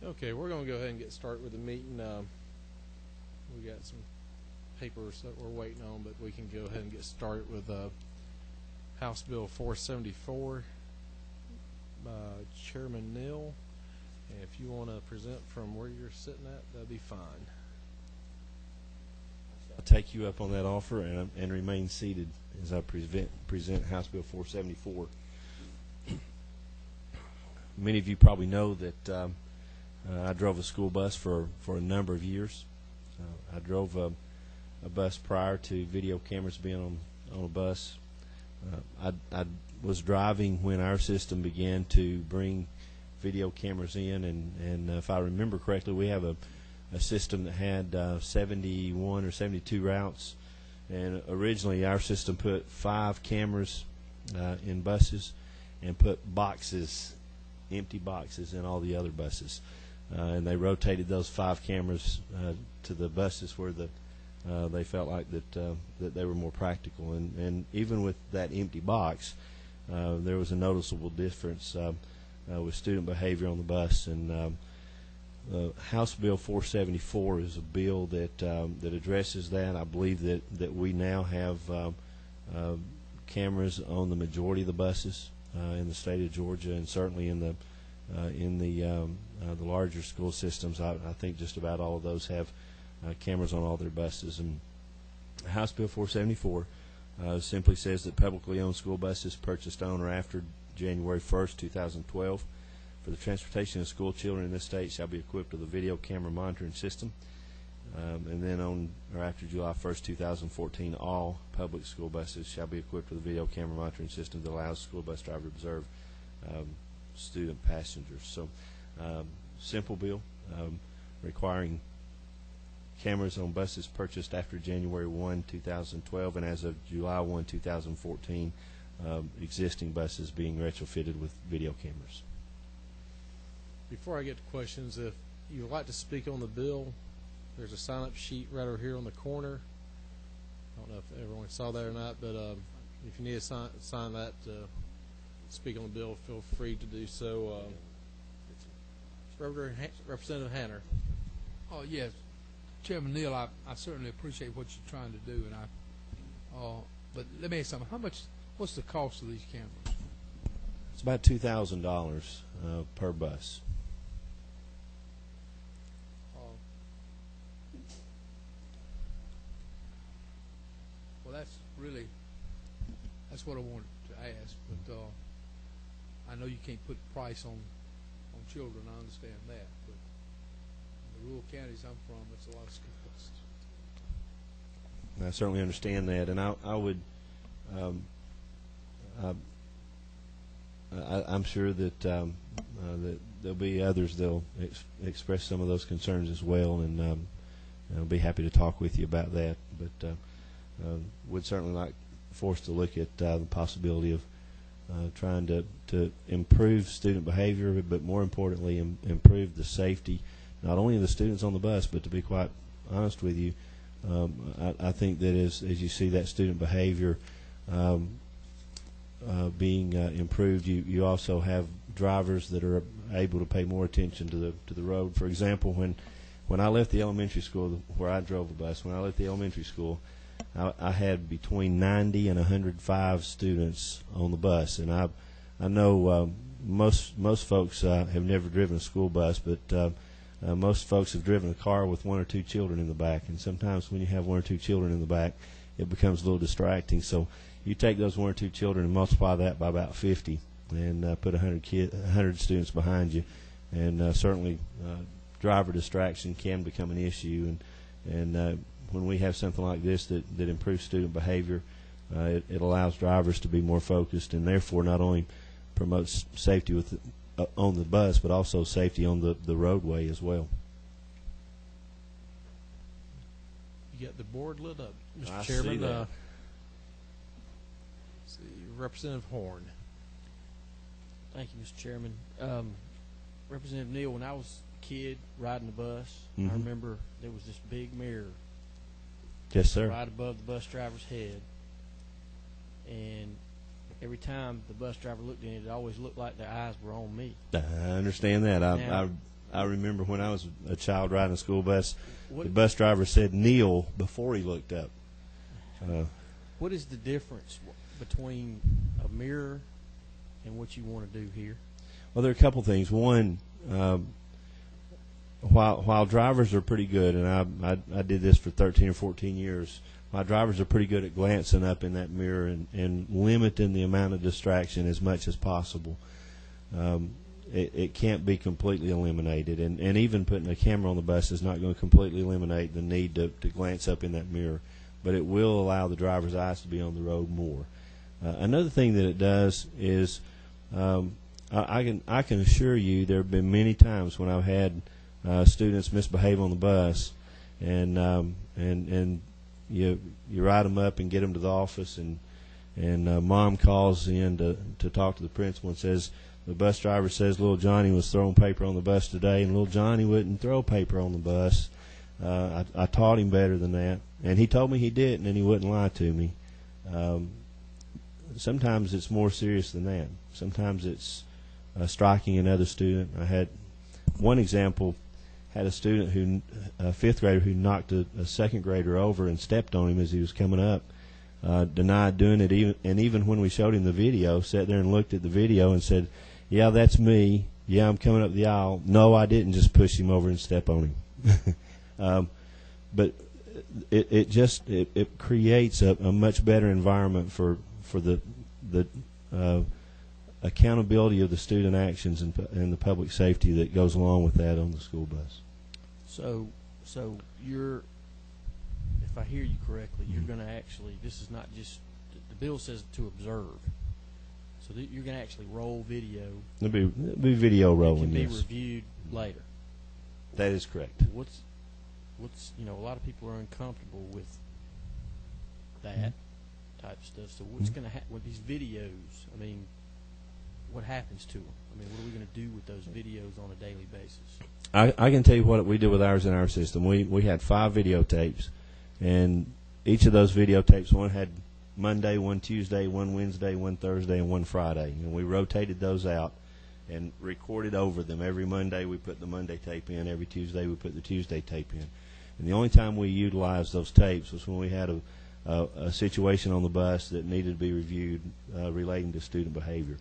Okay, we're going to go ahead and get started with the meeting. We got some papers that we're waiting on, but we can go ahead and get started with House Bill 474 by Chairman Neal. And if you want to present from where you're sitting at, that'd be fine. I'll take you up on that offer and remain seated as I present House Bill 474. Many of you probably know that I drove a school bus for a number of years. I drove a bus prior to video cameras being on a bus. I was driving when our system began to bring video cameras in, and if I remember correctly, we have a system that had 71 or 72 routes, and originally our system put 5 cameras in buses and put boxes, empty boxes, in all the other buses. And they rotated those 5 cameras to the buses where they felt like that they were more practical. And even with that empty box, there was a noticeable difference with student behavior on the bus. And House Bill 474 is a bill that addresses that. I believe that we now have cameras on the majority of the buses in the state of Georgia, and certainly in the larger school systems. I think just about all of those have cameras on all their buses. And House Bill 474 simply says that publicly owned school buses purchased on or after January 1st, 2012 for the transportation of school children in this state shall be equipped with a video camera monitoring system. And then on or after July 1st, 2014, all public school buses shall be equipped with a video camera monitoring system that allows the school bus driver to observe student passengers. So simple bill requiring cameras on buses purchased after January 1, 2012, and as of July 1, 2014, existing buses being retrofitted with video cameras. Before I get to questions, if you would like to speak on the bill, there's a sign-up sheet right over here on the corner. I don't know if everyone saw that or not, but if you need to sign that to speak on the bill, feel free to do so. Representative Hanner. Oh, yes. Chairman Neal, I certainly appreciate what you're trying to do, and but let me ask you something. What's the cost of these cameras? It's about $2,000 per bus. Well, that's what I wanted to ask, but I know you can't put price on children. I understand that, but in the rural counties I'm from, it's a lot of school buses. I certainly understand that, and I would I'm sure that that there'll be others that'll express some of those concerns as well, and I'll be happy to talk with you about that. But would certainly like for us to look at the possibility of trying to improve student behavior, but more importantly, improve the safety not only of the students on the bus, but to be quite honest with you, I think that as you see that student behavior being improved, you also have drivers that are able to pay more attention to the road. For example, when I left the elementary school where I drove a bus, when I left the elementary school, I had between 90 and 105 students on the bus, and I know most folks have never driven a school bus, but most folks have driven a car with 1 or 2 children in the back, and sometimes when you have 1 or 2 children in the back, it becomes a little distracting. So you take those 1 or 2 children and multiply that by about 50, and put 100 students behind you, and certainly driver distraction can become an issue. And when we have something like this that improves student behavior, it allows drivers to be more focused, and therefore not only promotes safety on the bus, but also safety on the roadway as well. You got the board lit up, Mr. I Chairman. see that. Representative Horn. Thank you, Mr. Chairman. Representative Neal, when I was a kid riding the bus, Mm-hmm. I remember there was this big mirror Yes, sir. right above the bus driver's head, and every time the bus driver looked in it, it always looked like their eyes were on me. I understand that. Now, I remember when I was a child riding a school bus, What- the bus driver said kneel before he looked up. What is the difference between a mirror and what you want to do here? Well, there are a couple things. One, while drivers are pretty good, and I did this for 13 or 14 years, while drivers are pretty good at glancing up in that mirror and limiting the amount of distraction as much as possible, it can't be completely eliminated. And even putting a camera on the bus is not going to completely eliminate the need to glance up in that mirror, but it will allow the driver's eyes to be on the road more. Another thing that it does is I can assure you there have been many times when I've had students misbehave on the bus, and you ride them up and get them to the office, and mom calls in to talk to the principal and says the bus driver says little Johnny was throwing paper on the bus today, and little Johnny wouldn't throw paper on the bus. I taught him better than that, and he told me he didn't, and he wouldn't lie to me. Sometimes it's more serious than that. Sometimes it's striking another student. I had one example, had a student a fifth grader who knocked a second grader over and stepped on him as he was coming up. Denied doing it, even when we showed him the video, sat there and looked at the video and said, "Yeah, that's me. Yeah, I'm coming up the aisle. No, I didn't just push him over and step on him." But it creates a much better environment for the accountability of the student actions and the public safety that goes along with that on the school bus. So you're, if I hear you correctly, you're going to actually, this is not just, the bill says to observe. So that you're going to actually roll video. It'll be video rolling, It can be yes. reviewed later. That is correct. What's a lot of people are uncomfortable with that type of stuff. So what's going to happen with these videos? I mean, what happens to them? I mean, what are we going to do with those videos on a daily basis? I can tell you what we did with ours in our system. We had 5 videotapes, and each of those videotapes, one had Monday, one Tuesday, one Wednesday, one Thursday, and one Friday. And we rotated those out and recorded over them. Every Monday we put the Monday tape in. Every Tuesday we put the Tuesday tape in. And the only time we utilized those tapes was when we had a situation on the bus that needed to be reviewed relating to student behavior.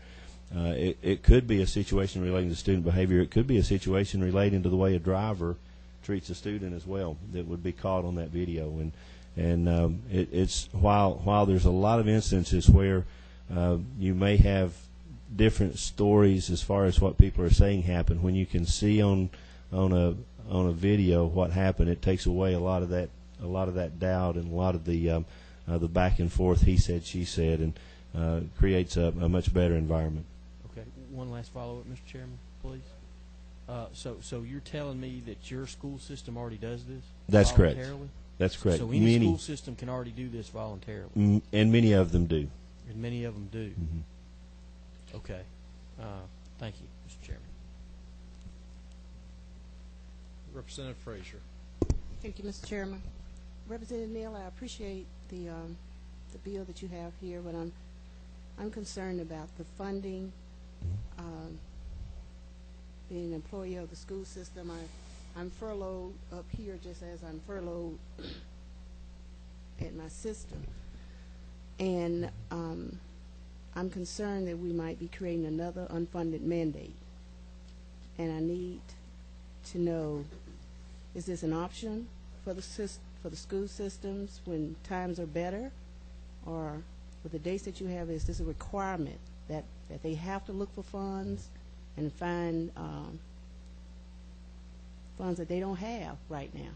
It could be a situation relating to student behavior. It could be a situation relating to the way a driver treats a student as well that would be caught on that video. And it's while there's a lot of instances where you may have different stories as far as what people are saying happened, when you can see on a video what happened, it takes away a lot of that doubt and a lot of the back and forth, he said, she said, and creates a much better environment. Okay. One last follow-up, Mr. Chairman, please. So you're telling me that your school system already does this? That's correct. Voluntarily? That's correct. So any school system can already do this voluntarily? And many of them do. And many of them do. Mm-hmm. Okay. Thank you, Mr. Chairman. Representative Frazier. Thank you, Mr. Chairman. Representative Neal, I appreciate the bill that you have here, but I'm concerned about the funding. Being an employee of the school system, I'm furloughed up here just as I'm furloughed at my system, and I'm concerned that we might be creating another unfunded mandate, and I need to know, is this an option for the school systems when times are better, or with the dates that you have, is this a requirement that they have to look for funds and find funds that they don't have right now?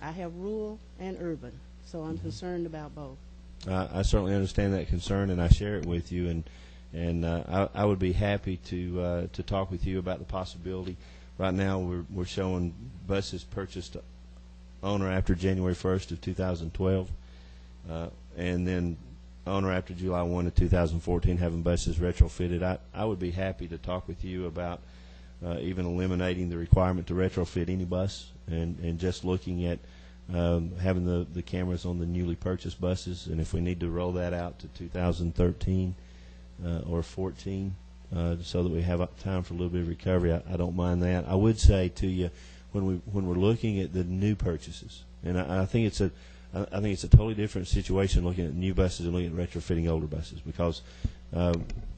I have rural and urban, so I'm concerned about both. I certainly understand that concern, and I share it with you, and I would be happy to talk with you about the possibility. Right now, we're showing buses purchased on or after January 1st of 2012, and then on or after July 1 of 2014, having buses retrofitted. I would be happy to talk with you about even eliminating the requirement to retrofit any bus, and just looking at having the cameras on the newly purchased buses, and if we need to roll that out to 2013 or 14, so that we have time for a little bit of recovery. I don't mind that. I would say to you, when we're looking at the new purchases, and I think it's a totally different situation looking at new buses and looking at retrofitting older buses, because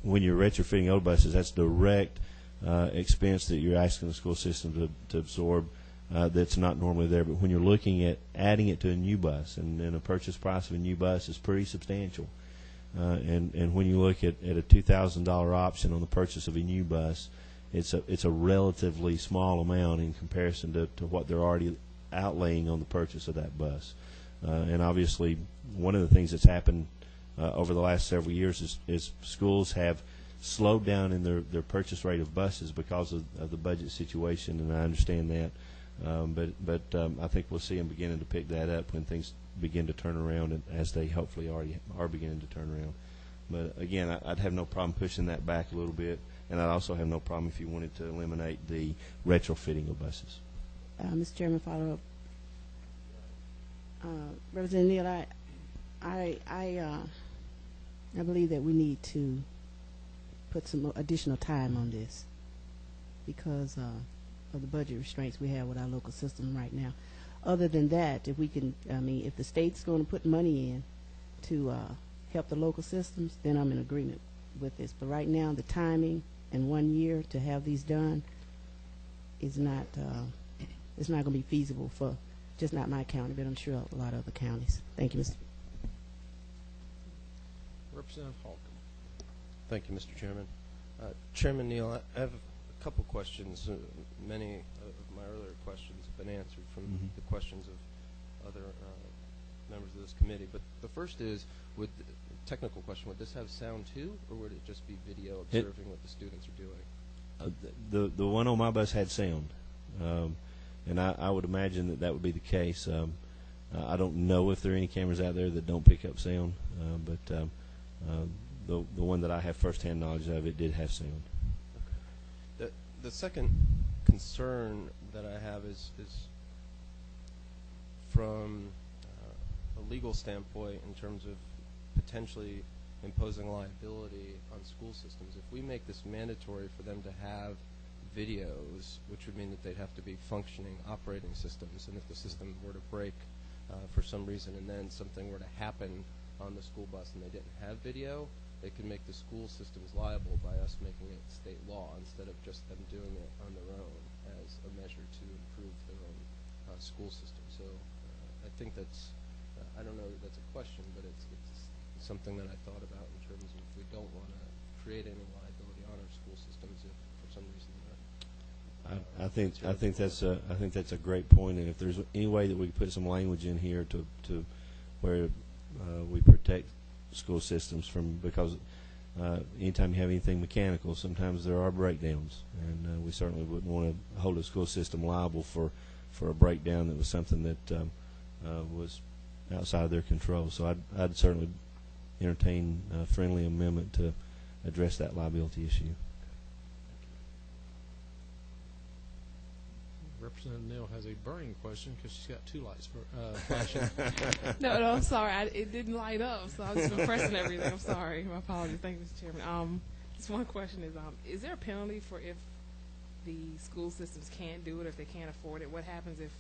when you're retrofitting old buses, that's direct expense that you're asking the school system to absorb that's not normally there. But when you're looking at adding it to a new bus, and a purchase price of a new bus is pretty substantial. And when you look at a $2,000 option on the purchase of a new bus, it's a relatively small amount in comparison to what they're already outlaying on the purchase of that bus. And obviously, one of the things that's happened over the last several years is schools have slowed down in their purchase rate of buses because of the budget situation, and I understand that. But I think we'll see them beginning to pick that up when things begin to turn around, and as they hopefully already are beginning to turn around. But again, I'd have no problem pushing that back a little bit, and I'd also have no problem if you wanted to eliminate the retrofitting of buses. Mr. Chairman, follow up. Representative Neal, I believe that we need to put some additional time on this because of the budget restraints we have with our local system right now. Other than that, if we can, if the state's going to put money in to help the local systems, then I'm in agreement with this. But right now, the timing and 1 year to have these done is not, it's not going to be feasible for just not my county, but I'm sure a lot of other counties. Thank you, Mr. Representative Halcom. Thank you, Mr. Chairman. Chairman Neal, I have a couple questions. Many of my earlier questions have been answered from the questions of other members of this committee. But the first is, technical question, would this have sound too, or would it just be video observing what the students are doing? The one on my bus had sound, and I would imagine that would be the case. I don't know if there are any cameras out there that don't pick up sound, but the one that I have firsthand knowledge of, it did have sound. Okay. The second concern that I have is from a legal standpoint in terms of potentially imposing liability on school systems. If we make this mandatory for them to have videos, which would mean that they'd have to be functioning operating systems, and if the system were to break for some reason and then something were to happen on the school bus and they didn't have video, they could make the school systems liable by us making it state law instead of just them doing it on their own as a measure to improve their own school system. So I think that's, I don't know that that's a question, but it's something that I thought about in terms of if we don't want to create any liability on our school systems if for some reason I think that's a great point, and if there's any way that we could put some language in here to where we protect school systems from, because anytime you have anything mechanical, sometimes there are breakdowns, and we certainly wouldn't want to hold a school system liable for a breakdown that was something that was outside of their control. So I'd certainly entertain a friendly amendment to address that liability issue. Representative Neal has a burning question because she's got two lights flashing. No, I'm sorry. It didn't light up, so I was just pressing everything. I'm sorry. My apologies. Thank you, Mr. Chairman. Just one question is there a penalty for if the school systems can't do it, or if they can't afford it? What happens if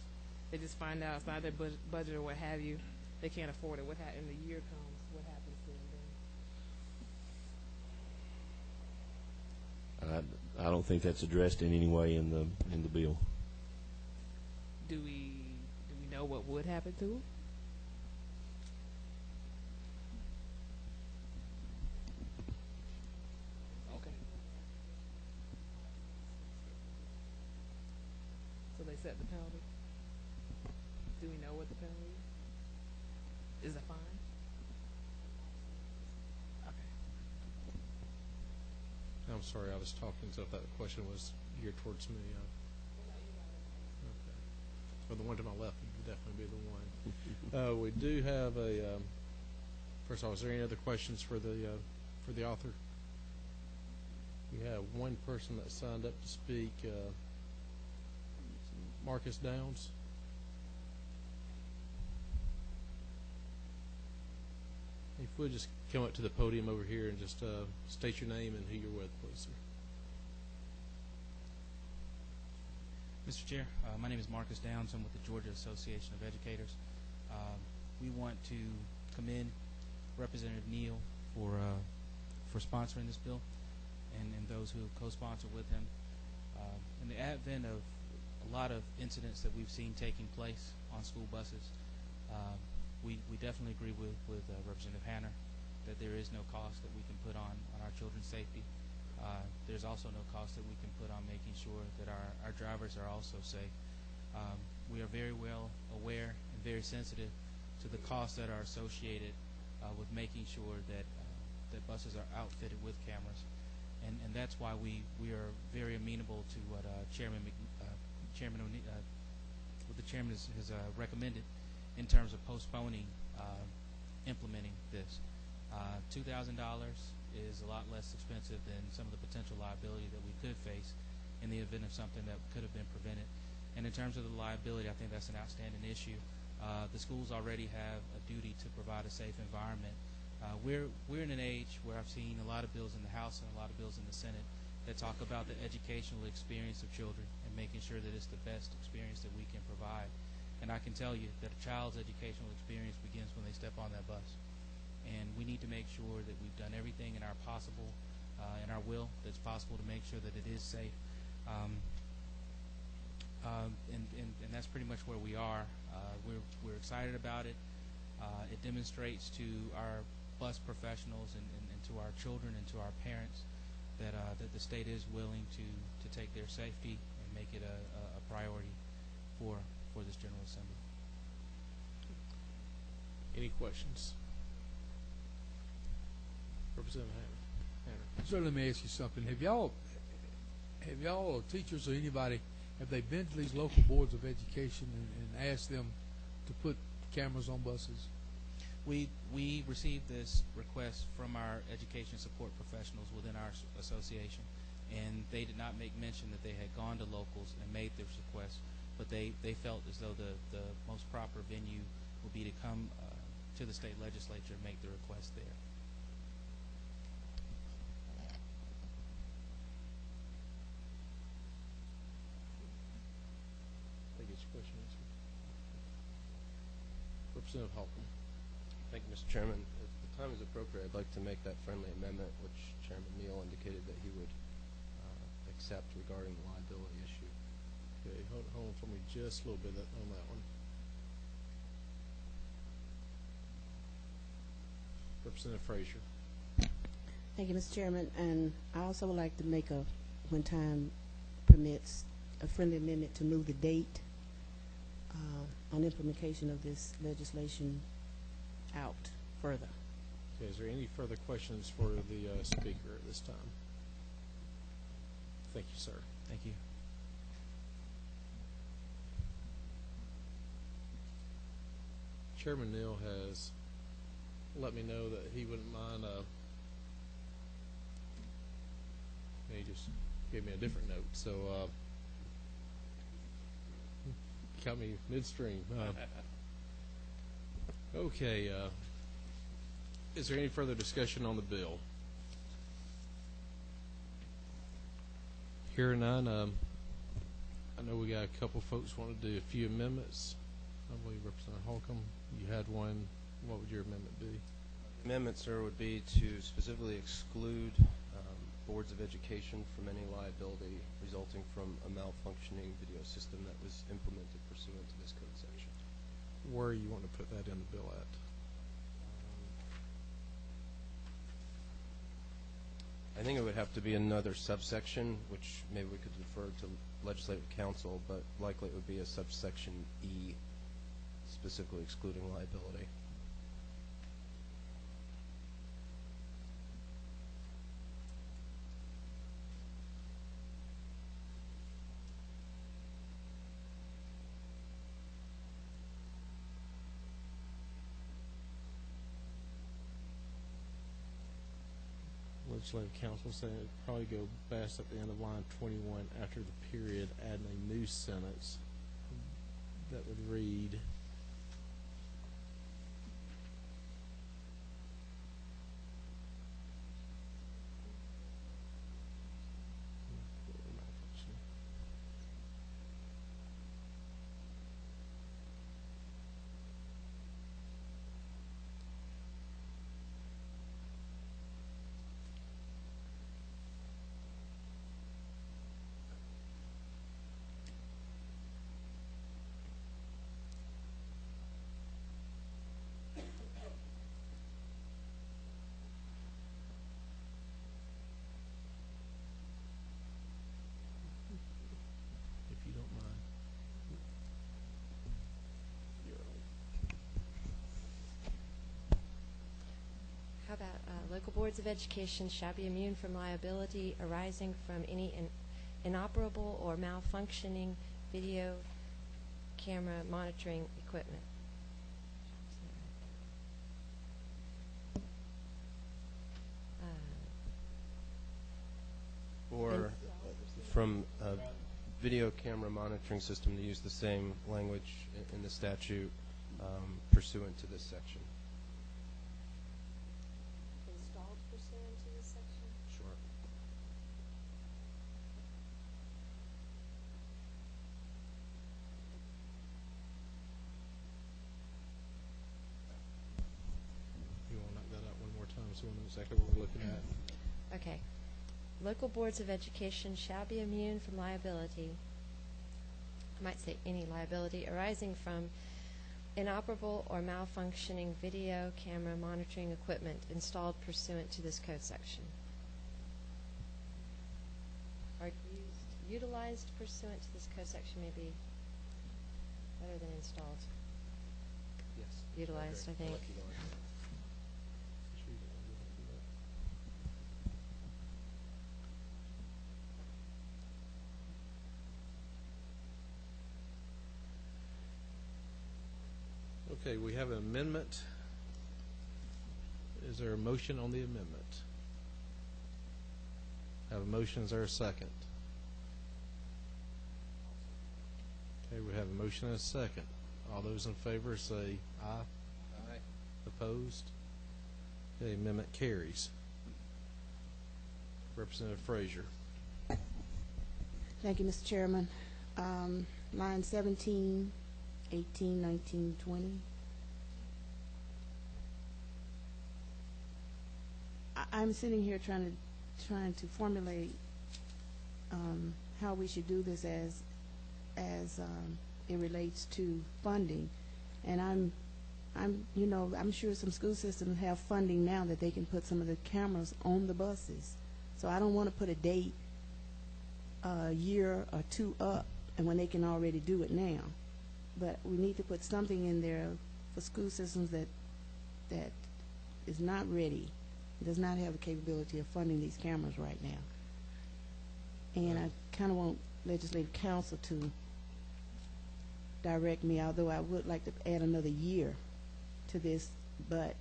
they just find out it's not their budget or what have you? They can't afford it. What happens in the year comes? What happens to them then? I don't think that's addressed in any way in the bill. Do we know what would happen to them? Okay. So they set the penalty. Do we know what the penalty is? Is it fine? Okay. I'm sorry, I was talking, so if that question was geared towards me. Okay. Well, the one to my left would definitely be the one. We do have a. First of all, is there any other questions for the author? We have one person that signed up to speak. Marcus Downs. If we'll just come up to the podium over here and just state your name and who you're with, please, sir. Mr. Chair, my name is Marcus Downs. I'm with the Georgia Association of Educators. We want to commend Representative Neal for sponsoring this bill, and those who co-sponsor with him. In the advent of a lot of incidents that we've seen taking place on school buses, we definitely agree with Representative Hanner that there is no cost that we can put on our children's safety. There's also no cost that we can put on making sure that our drivers are also safe. We are very well aware and very sensitive to the costs that are associated with making sure that buses are outfitted with cameras, and that's why we are very amenable to what what the chairman has recommended in terms of postponing implementing this. $2,000 is a lot less expensive than some of the potential liability that we could face in the event of something that could have been prevented. And in terms of the liability, I think that's an outstanding issue. The schools already have a duty to provide a safe environment. We're in an age where I've seen a lot of bills in the House and a lot of bills in the Senate that talk about the educational experience of children and making sure that it's the best experience that we can provide. And I can tell you that a child's educational experience begins when they step on that bus. And we need to make sure that we've done everything in our will that's possible to make sure that it is safe. And that's pretty much where we are. We're excited about it. It demonstrates to our bus professionals and to our children and to our parents that the state is willing to take their safety and make it a priority for this General Assembly. Any questions? Representative Hanner. So let me ask you something. Have y'all or teachers or anybody, have they been to these local boards of education and asked them to put cameras on buses? We received this request from our education support professionals within our association, and they did not make mention that they had gone to locals and made this request, but they felt as though the most proper venue would be to come to the state legislature and make the request there. Question answered. Representative Halcom. Thank you, Mr. Chairman. If the time is appropriate, I'd like to make that friendly amendment, which Chairman Neal indicated that he would accept regarding the liability issue. Okay, hold on for me just a little bit on that one. Representative Frazier. Thank you, Mr. Chairman. And I also would like to make when time permits, a friendly amendment to move the date on implementation of this legislation out further. Okay, is there any further questions for the speaker at this time? Thank you, sir. Thank you. Chairman Neal has let me know that he wouldn't mind. He just gave me a different note, so got me midstream. Okay. Is there any further discussion on the bill? Hearing none, I know we got a couple folks want to do a few amendments. I believe Representative Holcomb, you had one. What would your amendment be? Amendment, sir, would be to specifically exclude boards of education from any liability resulting from a malfunctioning video system that was implemented pursuant to this code section. Where you want to put that in the bill at? I think it would have to be another subsection, which maybe we could defer to legislative council, but likely it would be a subsection E, specifically excluding liability. Legislative council said it'd probably go best at the end of line 21 after the period, adding a new sentence that would read, How about local boards of education shall be immune from liability arising from any inoperable or malfunctioning video camera monitoring equipment? Or from a video camera monitoring system to use the same language in the statute pursuant to this section. Installed pursuant to this section? Sure. You want to knock that out one more time so we know exactly what we're looking at? Okay. Local boards of education shall be immune from liability, I might say any liability, arising from inoperable or malfunctioning video camera monitoring equipment installed pursuant to this code section. Or utilized pursuant to this code section may be better than installed. Yes. Utilized, I think. like utilized. Okay, we have an amendment. Is there a motion on the amendment? Have a motion, is there a second? Okay, we have a motion and a second. All those in favor say aye. Aye. Opposed? Okay, amendment carries. Representative Frazier. Thank you, Mr. Chairman. Line 17, 18, 19, 20. I'm sitting here trying to formulate how we should do this as it relates to funding, and I'm sure some school systems have funding now that they can put some of the cameras on the buses. So I don't want to put a date a year or two up, and when they can already do it now. But we need to put something in there for school systems that is not ready, does not have the capability of funding these cameras right now. And I kind of want legislative council to direct me, although I would like to add another year to this, but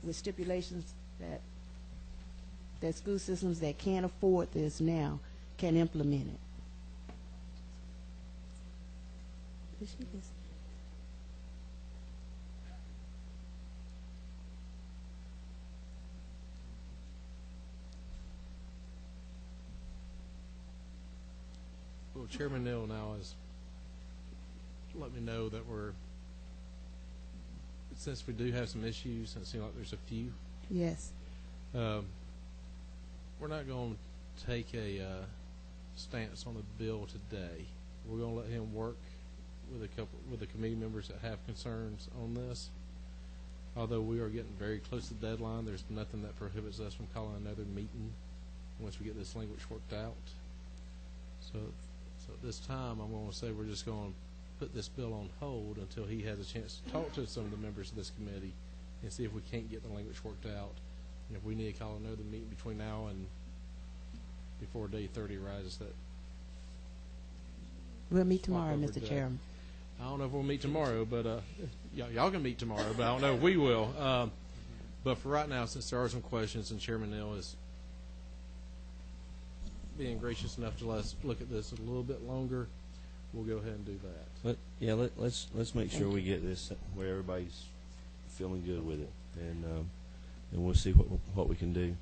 with stipulations that school systems that can't afford this now can implement it. Well, Chairman Neal now has let me know that since we do have some issues, and it seems like there's a few, Yes. we're not going to take a stance on the bill today. We're going to let him work with the committee members that have concerns on this. Although we are getting very close to the deadline, there's nothing that prohibits us from calling another meeting once we get this language worked out. So at this time, I'm going to say we're just going to put this bill on hold until he has a chance to talk to some of the members of this committee and see if we can't get the language worked out. And if we need to call another meeting between now and before day 30 arises, that We'll meet tomorrow, Swap over Mr. day. Chairman. I don't know if we'll meet tomorrow, but y'all can meet tomorrow, but I don't know if we will. But for right now, since there are some questions, and Chairman Neal is being gracious enough to let us look at this a little bit longer, we'll go ahead and do that. Let's make sure we get this where everybody's feeling good with it, and we'll see what we can do.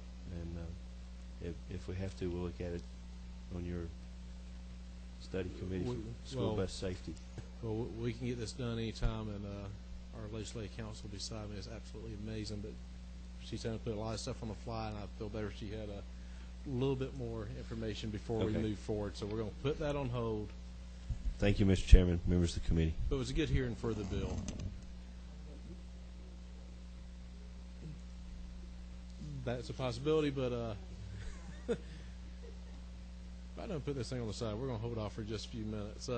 And if we have to, we'll look at it on your study committee for school bus safety. Well, we can get this done anytime, and our legislative council beside me is absolutely amazing. But she's trying to put a lot of stuff on the fly, and I feel better if she had a little bit more information before we move forward. So we're going to put that on hold. Thank you, Mr. Chairman, members of the committee. But it was a good hearing for the bill. That's a possibility, but if I don't put this thing on the side, we're going to hold off for just a few minutes.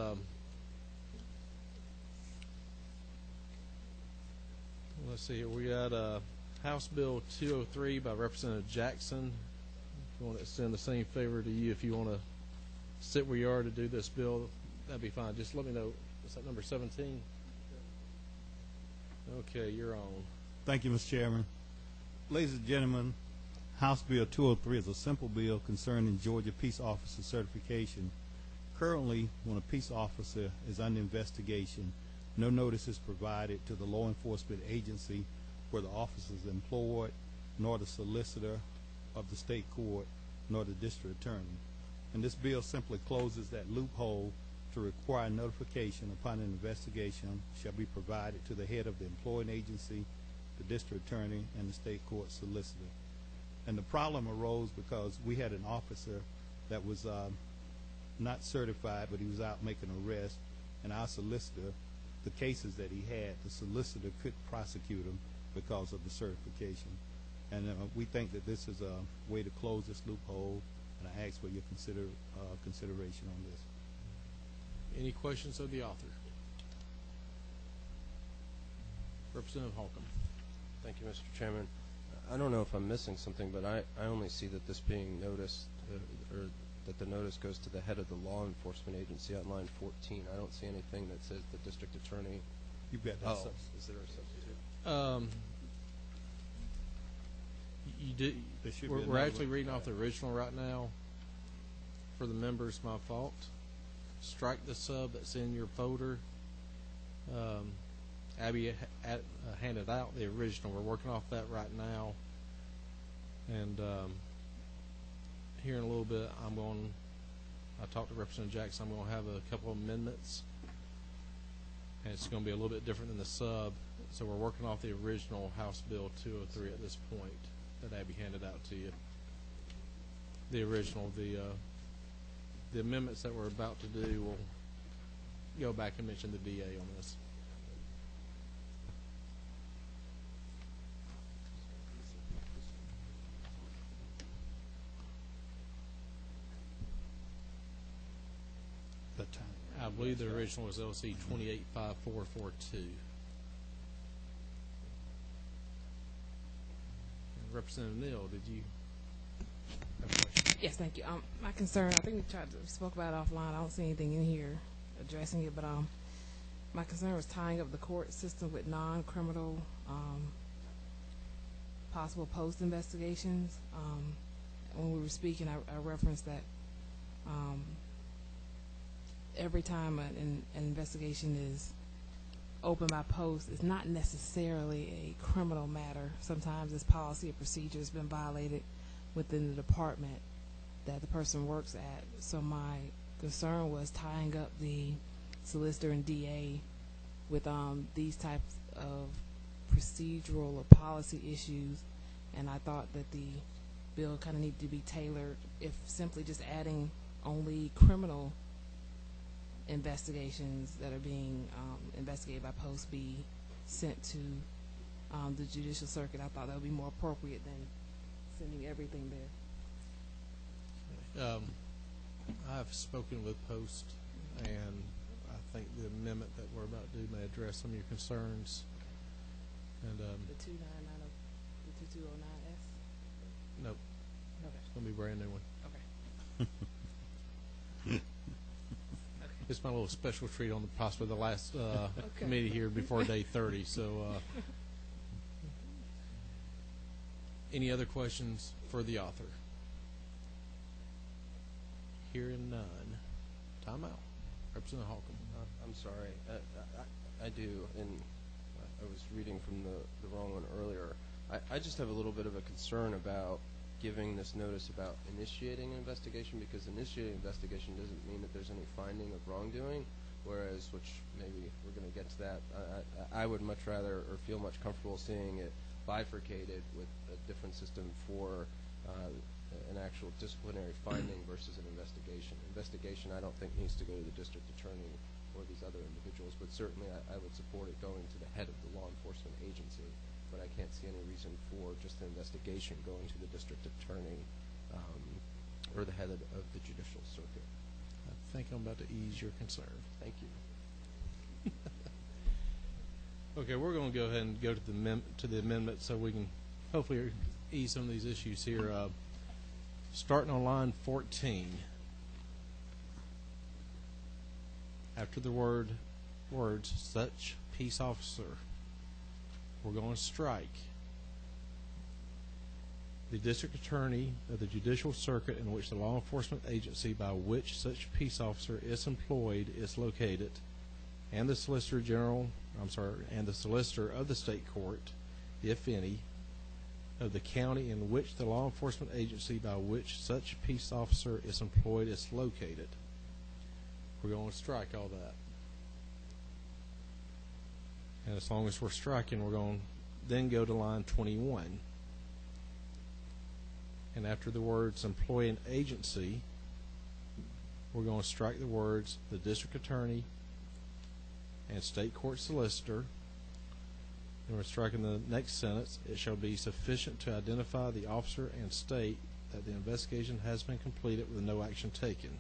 Let's see here. We got House Bill 203 by Representative Jackson. If you want to extend the same favor to you, if you want to sit where you are to do this bill, that'd be fine. Just let me know. Is that number 17? Okay, you're on. Thank you, Mr. Chairman. Ladies and gentlemen, House Bill 203 is a simple bill concerning Georgia Peace Officer certification. Currently, when a peace officer is under investigation, no notice is provided to the law enforcement agency where the officer is employed, nor the solicitor of the state court, nor the district attorney. And this bill simply closes that loophole to require notification upon an investigation shall be provided to the head of the employing agency, the district attorney, and the state court solicitor. And the problem arose because we had an officer that was not certified, but he was out making an arrest, and our solicitor, the cases that he had, the solicitor couldn't prosecute him because of the certification. And we think that this is a way to close this loophole, and I ask for your consideration on this. Any questions of the author? Representative Holcomb. Thank you, Mr. Chairman. I don't know if I'm missing something, but I only see that this being noticed, or that the notice goes to the head of the law enforcement agency on line 14. I don't see anything that says the district attorney. You've got that. Is there a substitute? You did. We're actually reading off the original right now. For the members, my fault. Strike the sub that's in your folder. Abby handed out the original. We're working off that right now. And here in a little bit, I talked to Representative Jackson. I'm going to have a couple of amendments. And it's going to be a little bit different than the sub. So we're working off the original House Bill 203 at this point that Abby handed out to you. The original, the amendments that we're about to do, we'll go back and mention the DA on this. I believe the original was LC 285442. Representative Neal, did you have a question? Yes, thank you. My concern, I think we spoke about it offline. I don't see anything in here addressing it, but my concern was tying up the court system with non-criminal possible post investigations. When we were speaking, I referenced that every time an investigation is open by post, it's not necessarily a criminal matter. Sometimes this policy or procedure has been violated within the department that the person works at. So my concern was tying up the solicitor and DA with these types of procedural or policy issues, and I thought that the bill kind of needed to be tailored. If simply just adding only criminal investigations that are being investigated by post be sent to the judicial circuit, I thought that would be more appropriate than sending everything there. I've spoken with Post, and I think the amendment that we're about to do may address some of your concerns. And The 2990, the 2209S. nope, Okay. it's going to be a brand new one. Okay. It's my little special treat on possibly the last committee here before day 30. So, any other questions for the author? Hearing none. Time out. Representative Holcomb. I'm sorry. I do, and I was reading from the wrong one earlier. I just have a little bit of a concern about giving this notice about initiating an investigation, because initiating an investigation doesn't mean that there's any finding of wrongdoing, whereas, which maybe we're going to get to that, I would much rather or feel much comfortable seeing it bifurcated with a different system for an actual disciplinary finding versus an investigation. Investigation I don't think needs to go to the district attorney or these other individuals, but certainly I would support it going to the head of the law enforcement agency. But I can't see any reason for just an investigation going to the district attorney or the head of the judicial circuit. I think I'm about to ease your concern. Thank you. Okay, we're going to go ahead and go to the amendment so we can hopefully ease some of these issues here. Starting on line 14. After the words such peace officer, we're going to strike the district attorney of the judicial circuit in which the law enforcement agency by which such peace officer is employed is located, and the solicitor of the state court, if any, of the county in which the law enforcement agency by which such peace officer is employed is located. We're going to strike all that. And as long as we're striking, we're going to then go to line 21. And after the words employee and agency, we're going to strike the words the district attorney and state court solicitor. And we're striking the next sentence. It shall be sufficient to identify the officer and state that the investigation has been completed with no action taken.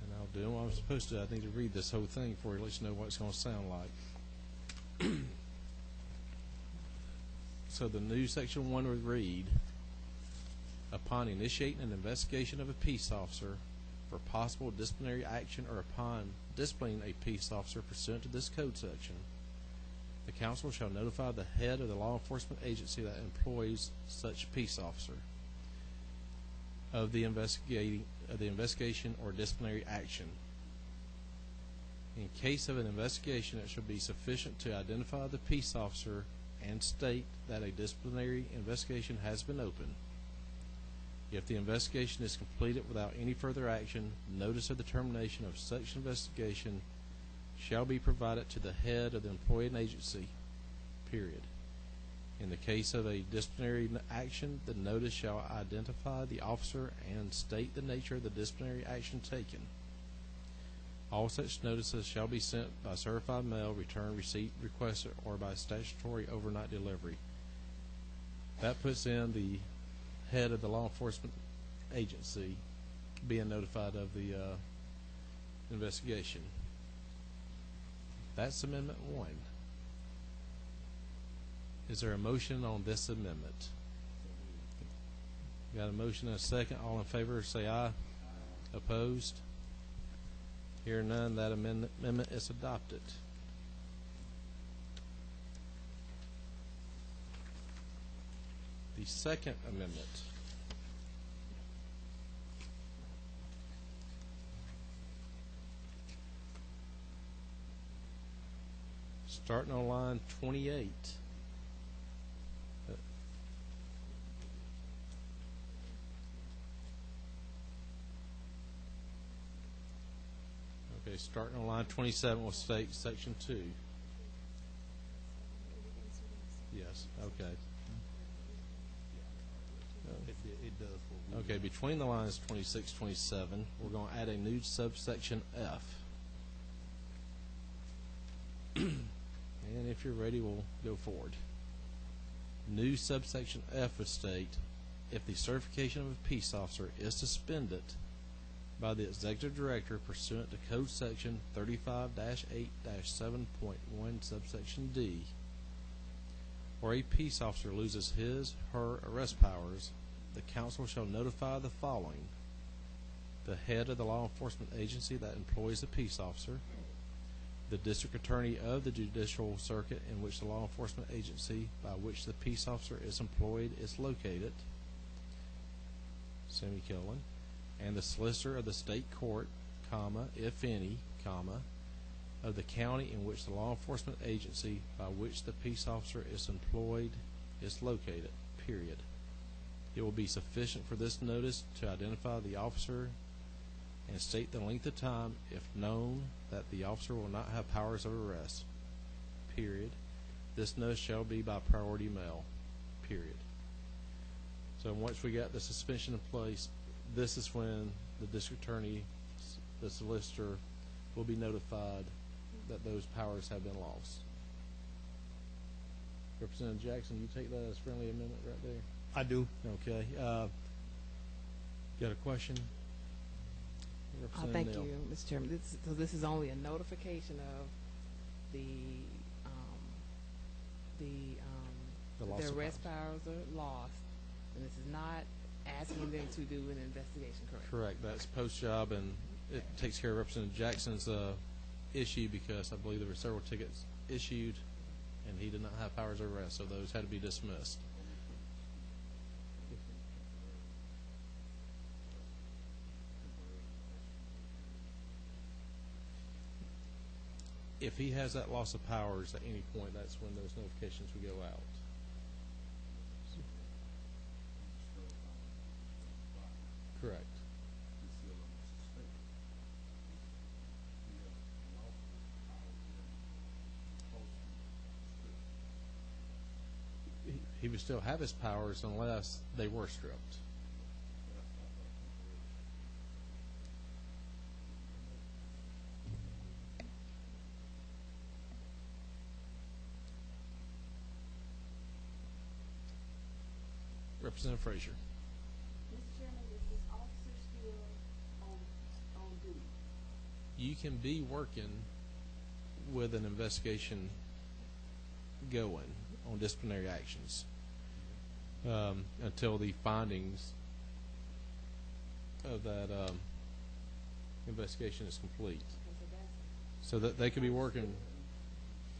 And I'll do what I'm supposed to. I need to read this whole thing for you, to let you know what it's going to sound like. So the new section 1 would read, upon initiating an investigation of a peace officer for possible disciplinary action or upon disciplining a peace officer pursuant to this code section, the council shall notify the head of the law enforcement agency that employs such peace officer of the investigation or disciplinary action. In case of an investigation, it shall be sufficient to identify the peace officer and state that a disciplinary investigation has been opened. If the investigation is completed without any further action, notice of the termination of such investigation shall be provided to the head of the employee agency, period. In the case of a disciplinary action, the notice shall identify the officer and state the nature of the disciplinary action taken. All such notices shall be sent by certified mail, return receipt requested, or by statutory overnight delivery. That puts in the head of the law enforcement agency being notified of the investigation. That's Amendment 1. Is there a motion on this amendment? Got a motion and a second. All in favor say aye. Opposed? Hear none, that amendment is adopted. The second amendment. Starting on line 28. Okay, starting on line 27, we'll state section 2. Yes, okay. It does. Okay, between the lines 26, 27, we're going to add a new subsection F. And if you're ready, we'll go forward. New subsection F would state, if the certification of a peace officer is suspended by the executive director pursuant to code section 35-8-7.1 subsection D, or a peace officer loses his, her arrest powers, the council shall notify the following: the head of the law enforcement agency that employs the peace officer, the district attorney of the judicial circuit in which the law enforcement agency by which the peace officer is employed is located, semicolon, and the solicitor of the state court, comma, if any, comma, of the county in which the law enforcement agency by which the peace officer is employed is located, period. It will be sufficient for this notice to identify the officer and state the length of time, if known, that the officer will not have powers of arrest, period. This notice shall be by priority mail, period. So once we got the suspension in place, this is when the district attorney, the solicitor, will be notified that those powers have been lost. Representative Jackson, you take that as friendly amendment right there? I do. Okay. Got a question? Thank Neal. you, Mr. Chairman. This is only a notification of the The loss their of arrest powers are lost, and this is not asking them to do an investigation, correct? Correct. That's post job, and it takes care of Representative Jackson's issue because I believe there were several tickets issued, and he did not have powers of arrest, so those had to be dismissed. If he has that loss of powers at any point, that's when those notifications would go out. Correct. He would still have his powers unless they were stripped. Representative Frazier. Mr. Chairman, is this officer still on duty? You can be working with an investigation going on disciplinary actions until the findings of that investigation is complete. So that they could be working.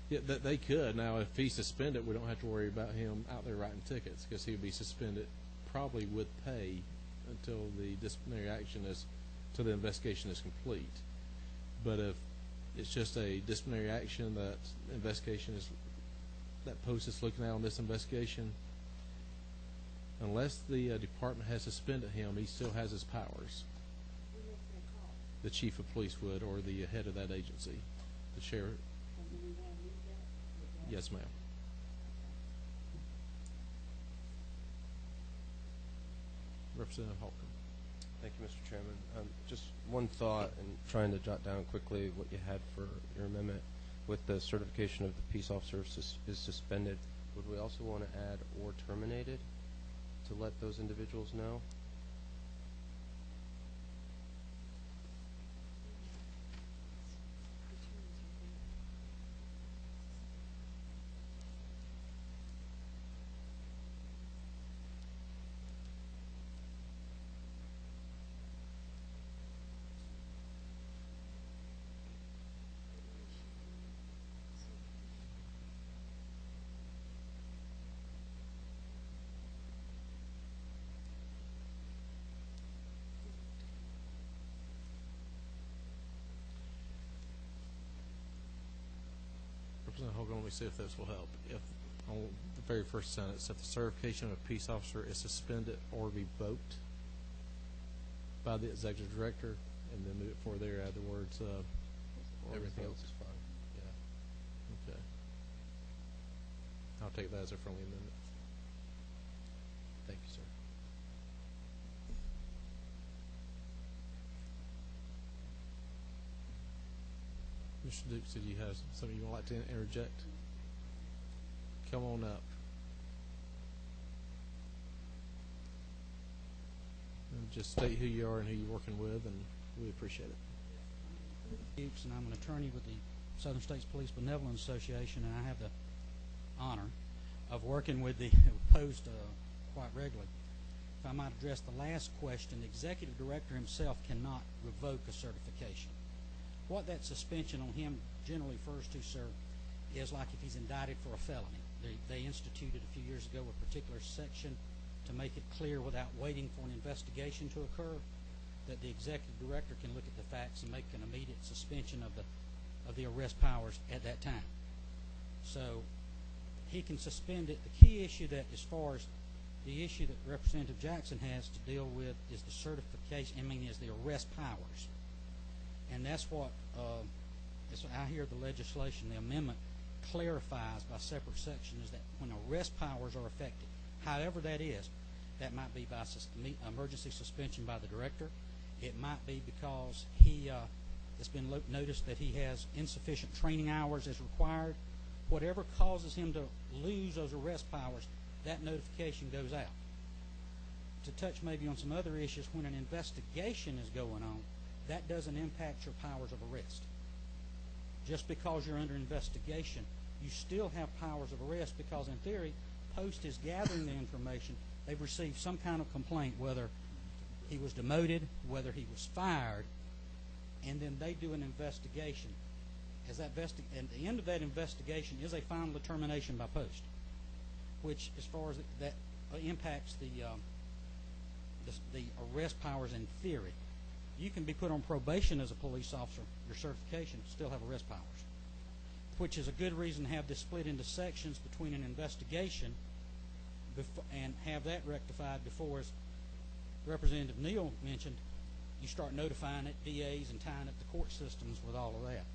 Yeah, that they could. Now, if he's suspended, we don't have to worry about him out there writing tickets because he would be suspended probably with pay until the disciplinary action is, till the investigation is complete. But if it's just a disciplinary action, that investigation is, that post is looking at on this investigation, unless the department has suspended him, he still has his powers. The chief of police would, or the head of that agency, the sheriff. Yes, ma'am. Representative Holcomb. Thank you, Mr. Chairman. Just one thought, and trying to jot down quickly what you had for your amendment. With the certification of the peace officer is suspended, would we also want to add or terminated to let those individuals know? Representative Hogan, let me see if this will help. If on the very first sentence, if the certification of a peace officer is suspended or revoked by the executive director, and then move it for there, add the words Everything else is fine. Yeah. Okay. I'll take that as a friendly amendment. Thank you, sir. Mr. Dukes, did you have something you would like to interject? Come on up. And just state who you are and who you're working with, and we appreciate it. Dukes, and I'm an attorney with the Southern States Police Benevolent Association, and I have the honor of working with the post quite regularly. If I might address the last question, the executive director himself cannot revoke a certification. What that suspension on him generally refers to, sir, is like if he's indicted for a felony. They instituted a few years ago a particular section to make it clear without waiting for an investigation to occur that the executive director can look at the facts and make an immediate suspension of the arrest powers at that time. So he can suspend it. The key issue that, as far as the issue that Representative Jackson has to deal with, is the certification, is the arrest powers. And that's what I hear the legislation, the amendment clarifies by separate sections, is that when arrest powers are affected, however that is, that might be by emergency suspension by the director. It might be because it's been noticed that he has insufficient training hours as required. Whatever causes him to lose those arrest powers, that notification goes out. To touch maybe on some other issues, when an investigation is going on, that doesn't impact your powers of arrest. Just because you're under investigation you still have powers of arrest because, in theory, Post is gathering the information. They've received some kind of complaint, whether he was demoted, whether he was fired, and then they do an investigation. At the end of that investigation is a final determination by Post, which, as far as that impacts the arrest powers in theory. You can be put on probation as a police officer, your certification, still have arrest powers, which is a good reason to have this split into sections between an investigation and have that rectified before, as Representative Neal mentioned, you start notifying it, DAs, and tying up the court systems with all of that.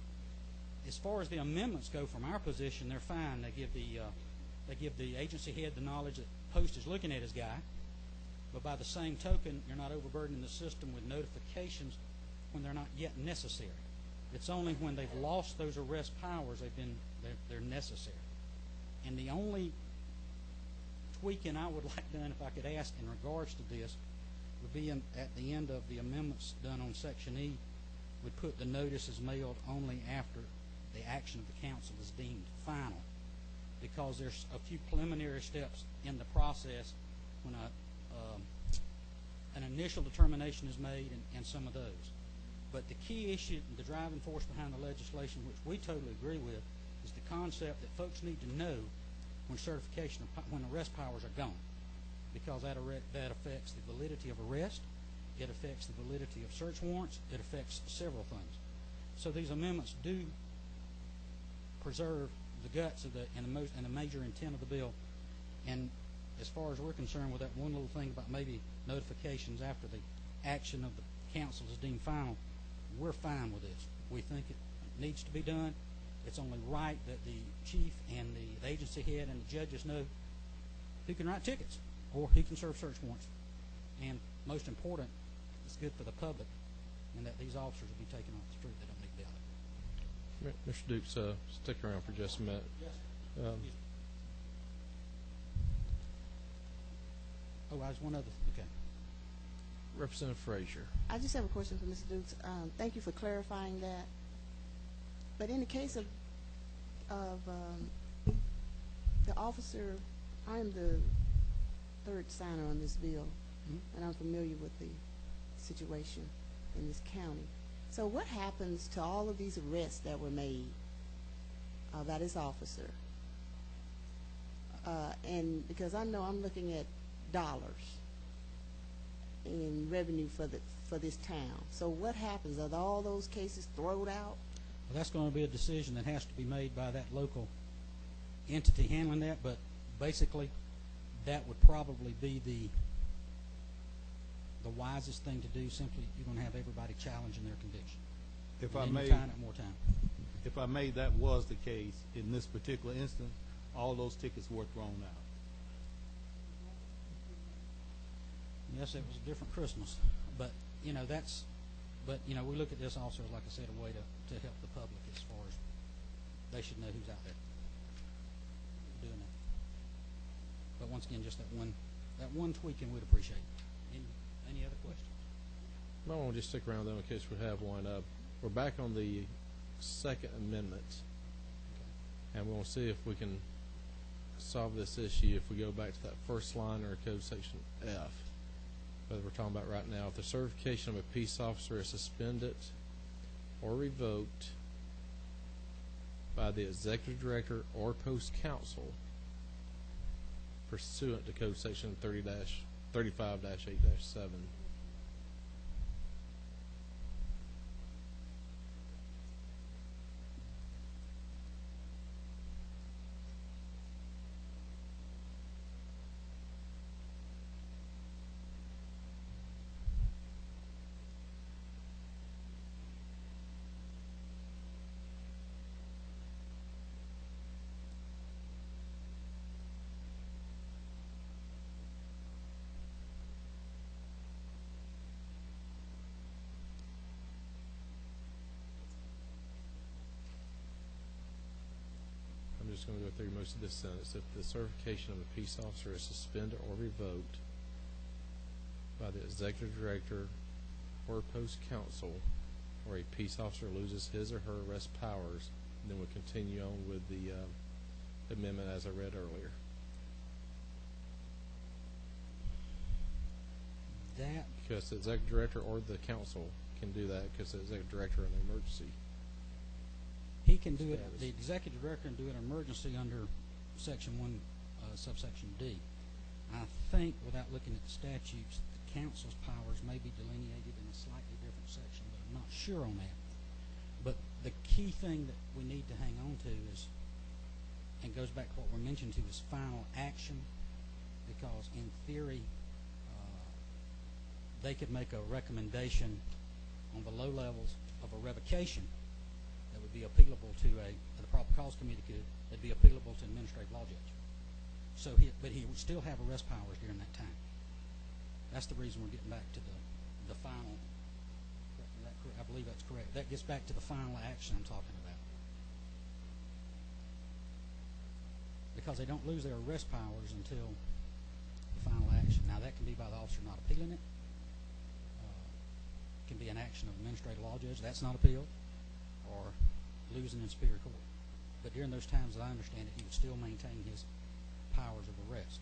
As far as the amendments go, from our position, they're fine. They give the agency head the knowledge that Post is looking at his guy, but by the same token, you're not overburdening the system with notifications when they're not yet necessary. It's only when they've lost those arrest powers they're necessary. And the only tweaking I would like done, if I could ask in regards to this, would be at the end of the amendments done on Section E, would put the notice is mailed only after the action of the council is deemed final, because there's a few preliminary steps in the process when an initial determination is made and some of those. But the key issue, the driving force behind the legislation, which we totally agree with, is the concept that folks need to know when when arrest powers are gone, because that affects the validity of arrest, it affects the validity of search warrants, it affects several things. So these amendments do preserve the guts of and the major intent of the bill. And as far as we're concerned, with that one little thing about maybe notifications after the action of the council is deemed final, we're fine with this. We think it needs to be done. It's only right that the chief and the agency head and the judges know who can write tickets or who can serve search warrants. And most important, it's good for the public, and that these officers will be taken off the street. They don't need to be out there. Mr. Dukes, stick around for just a minute. Yes. There's one other. Okay. Representative Frazier. I just have a question for Mr. Dukes. Thank you for clarifying that. But in the case of the officer, I am the third signer on this bill, and I'm familiar with the situation in this county. So what happens to all of these arrests that were made by this officer? And because I know I'm looking at dollars in revenue for this town. So what happens? Are all those cases thrown out? Well, that's going to be a decision that has to be made by that local entity handling that, but basically that would probably be the wisest thing to do. Simply, you're going to have everybody challenging their conviction. If and I then may, you're tying up more time. if I may, that was the case in this particular instance. All those tickets were thrown out. Yes, it was a different Christmas, but we look at this also as, like I said, a way to help the public as far as they should know who's out there doing that. But once again, just that one tweaking we'd appreciate. Any other questions? I want to just stick around though in case we have one. We're back on the Second Amendment, and we'll see if we can solve this issue if we go back to that first line or code section F. But we're talking about right now, if the certification of a peace officer is suspended or revoked by the executive director or post council pursuant to code section 35-8-7. I'm just going to go through most of this sentence. If the certification of a peace officer is suspended or revoked by the executive director or post council, or a peace officer loses his or her arrest powers, then we'll continue on with the amendment as I read earlier. That, Because the executive director or the council can do that because the executive director in an emergency. he can do it, Status. the executive director can do an emergency under section 1, subsection D. I think, without looking at the statutes, the council's powers may be delineated in a slightly different section, but I'm not sure on that. But the key thing that we need to hang on to is, and goes back to what we mentioned to, is final action, because in theory, they could make a recommendation on the low levels of a revocation that would be appealable to the proper cause committee could, that'd be appealable to an administrative law judge. So but he would still have arrest powers during that time. That's the reason we're getting back to the final. I believe that's correct. That gets back to the final action I'm talking about. Because they don't lose their arrest powers until the final action. Now that can be by the officer not appealing it. Can be an action of administrative law judge. That's not appealed, or losing in superior court. But during those times, that I understand it, he would still maintain his powers of arrest.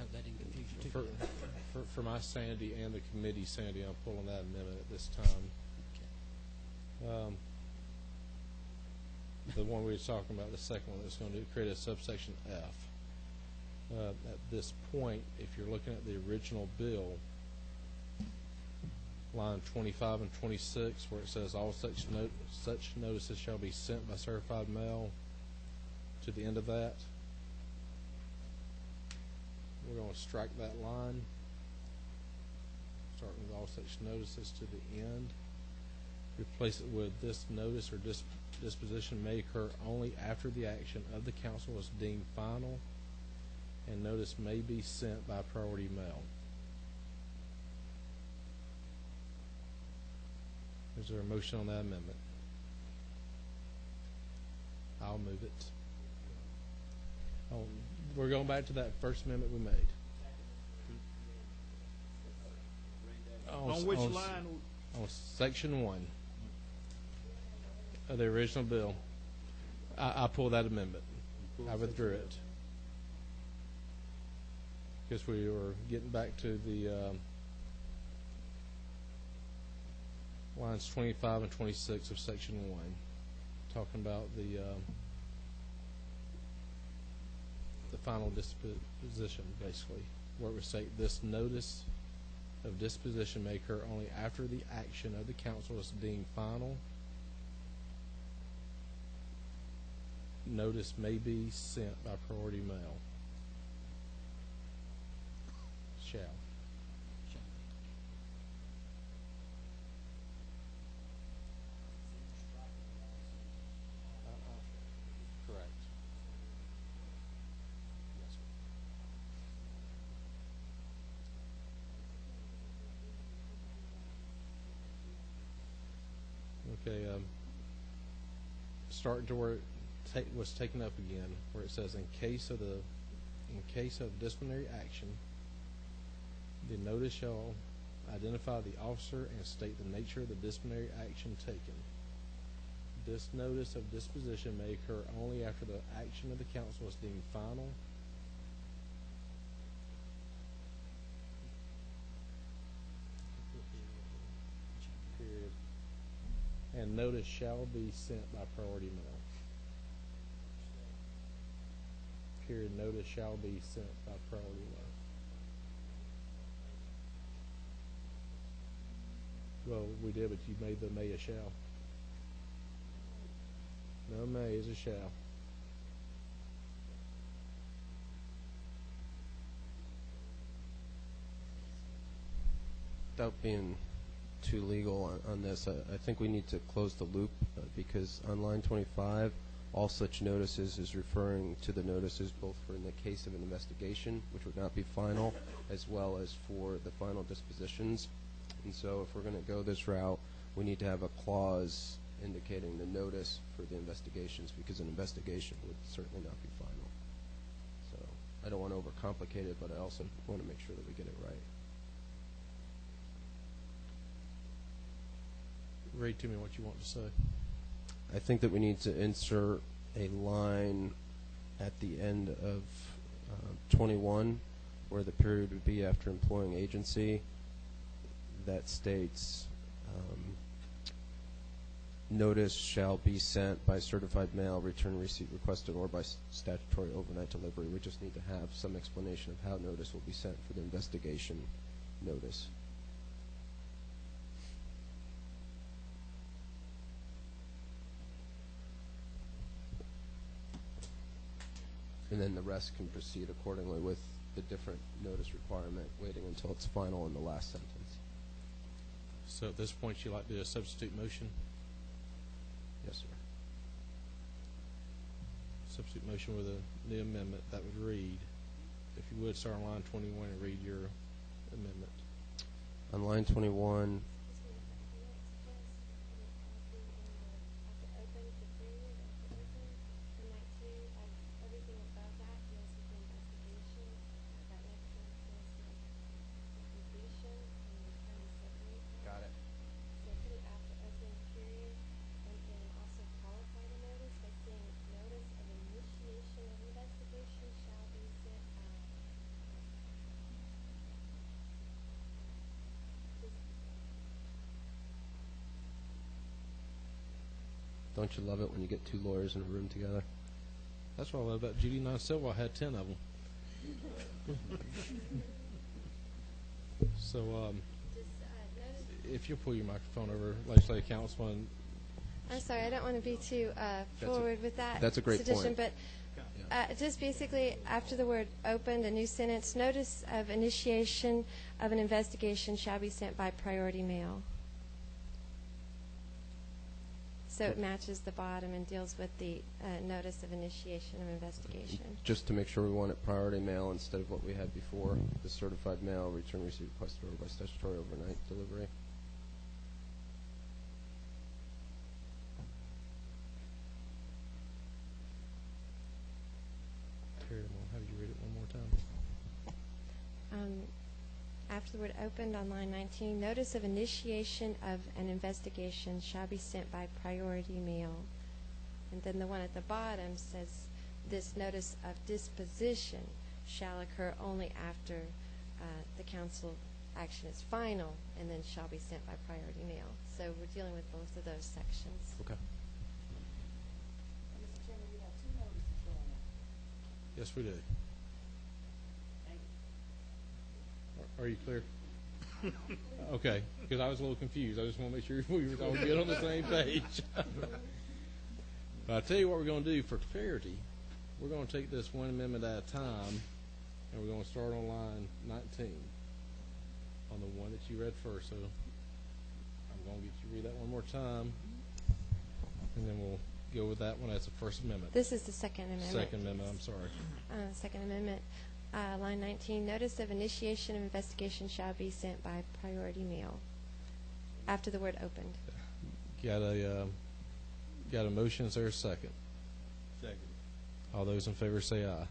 Hope that didn't confuse you too. For my sanity and the committee's sanity, I'm pulling that amendment at this time. Okay. The one we were talking about, the second one, that's going to create a subsection F. At this point, if you're looking at the original bill, line 25 and 26, where it says all such notices shall be sent by certified mail, to the end of that, we're going to strike that line, starting with all such notices to the end. Replace it with this notice or disposition may occur only after the action of the council is deemed final, and notice may be sent by priority mail. Is there a motion on that amendment? I'll move it. Oh, we're going back to that first amendment we made. On which line? On section 1 of the original bill. I pulled that amendment. I withdrew it. Because we were getting back to the lines 25 and 26 of section 1, talking about the final disposition, basically, where it would say this notice of disposition may occur only after the action of the council is deemed final. Notice may be sent by priority mail. Shall. Correct. Yes, sir. Okay, starting to where it was taken up again, where it says in case of disciplinary action, the notice shall identify the officer and state the nature of the disciplinary action taken. This notice of disposition may occur only after the action of the council is deemed final. Period. And notice shall be sent by priority mail. Period. Notice shall be sent by priority mail. Well, we did, but you made the may a shall. No may is a shall. Without being too legal on this, I think we need to close the loop because on line 25, all such notices is referring to the notices both for in the case of an investigation, which would not be final, as well as for the final dispositions. And so if we're going to go this route, we need to have a clause indicating the notice for the investigations, because an investigation would certainly not be final. So I don't want to overcomplicate it, but I also want to make sure that we get it right. Read to me what you want to say. I think that we need to insert a line at the end of 21 where the period would be after employing agency that states notice shall be sent by certified mail, return receipt requested, or by statutory overnight delivery. We just need to have some explanation of how notice will be sent for the investigation notice. And then the rest can proceed accordingly with the different notice requirement, waiting until it's final in the last sentence. So at this point, you'd like to do a substitute motion? Yes, sir. Substitute motion with a new amendment that would read, if you would, start on line 21 and read your amendment. On line 21, got it. So put it after open period, and then also qualify the notice by saying notice of initiation of investigation shall be sent out. Don't you love it when you get two lawyers in a room together? That's what I love about Judy Non-Silva. I had 10 of them. So, Just notice. if you'll pull your microphone over, legislative councilman. I'm sorry, I don't want to be too forward with that. That's a great suggestion, point. But just basically, after the word opened, a new sentence, notice of initiation of an investigation shall be sent by priority mail. So it matches the bottom and deals with the notice of initiation of investigation. Just to make sure we want it priority mail instead of what we had before, the certified mail, return receipt requested, or by statutory overnight delivery. Terry, I'll have you read it one more time. After the word opened on line 19, notice of initiation of an investigation shall be sent by priority mail. And then the one at the bottom says this notice of disposition shall occur only after the council action is final, and then shall be sent by priority mail. So we're dealing with both of those sections. Okay. Mr. Chairman, we have two notices going out. Yes, we do. Are you clear? Okay, because I was a little confused. I just want to make sure we were all good on the same page. But I'll tell you what we're going to do for clarity. We're going to take this one amendment at a time, and we're going to start on line 19, on the one that you read first. So I'm going to get you to read that one more time, and then we'll go with that one as the First Amendment. This is the Second Amendment. Second Amendment, I'm sorry. Second Amendment. Line 19, notice of initiation of investigation shall be sent by priority mail. After the word opened. Got a motion. Is there a second? Second. All those in favor say aye.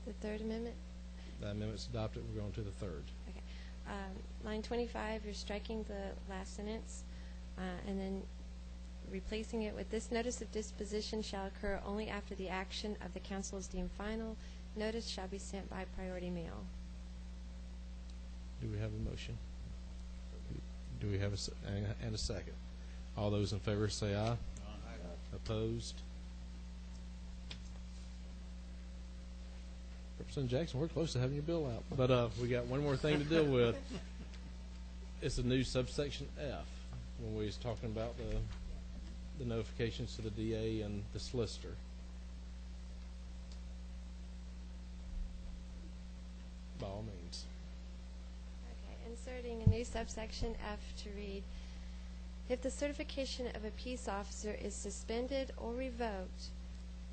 The Third Amendment. That amendment's adopted. We're going to the third. Okay. Line 25, you're striking the last sentence and then replacing it with this notice of disposition shall occur only after the action of the council is deemed final. Notice shall be sent by priority mail. Do we have a motion? Do we have and a second? All those in favor say aye. Opposed? Representative Jackson, we're close to having your bill out. But we got one more thing to deal with. It's a new subsection F when we was talking about the notifications to the DA and the solicitor. By all means. Okay, inserting a new subsection F to read, if the certification of a peace officer is suspended or revoked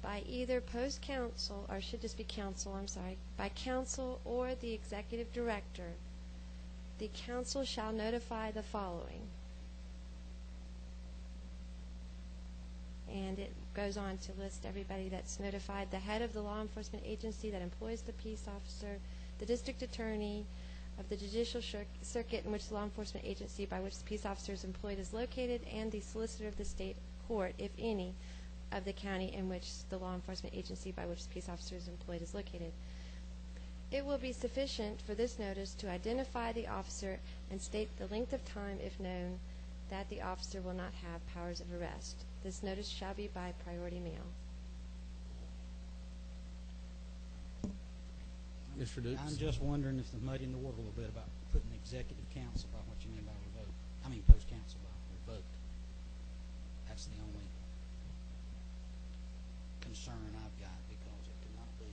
by either post-council, or should just be council, I'm sorry, by council or the executive director, the council shall notify the following. And it goes on to list everybody that's notified: the head of the law enforcement agency that employs the peace officer, the district attorney of the judicial circuit in which the law enforcement agency by which the peace officer is employed is located, and the solicitor of the state port, if any, of the county in which the law enforcement agency by which the peace officer is employed is located. It will be sufficient for this notice to identify the officer and state the length of time, if known, that the officer will not have powers of arrest. This notice shall be by priority mail. Mr. Dukes? I'm just wondering if they're muddying the water a little bit about putting executive counsel about what you mean by revoked. I mean post counsel by revoked. That's the only concern I've got, because it cannot be.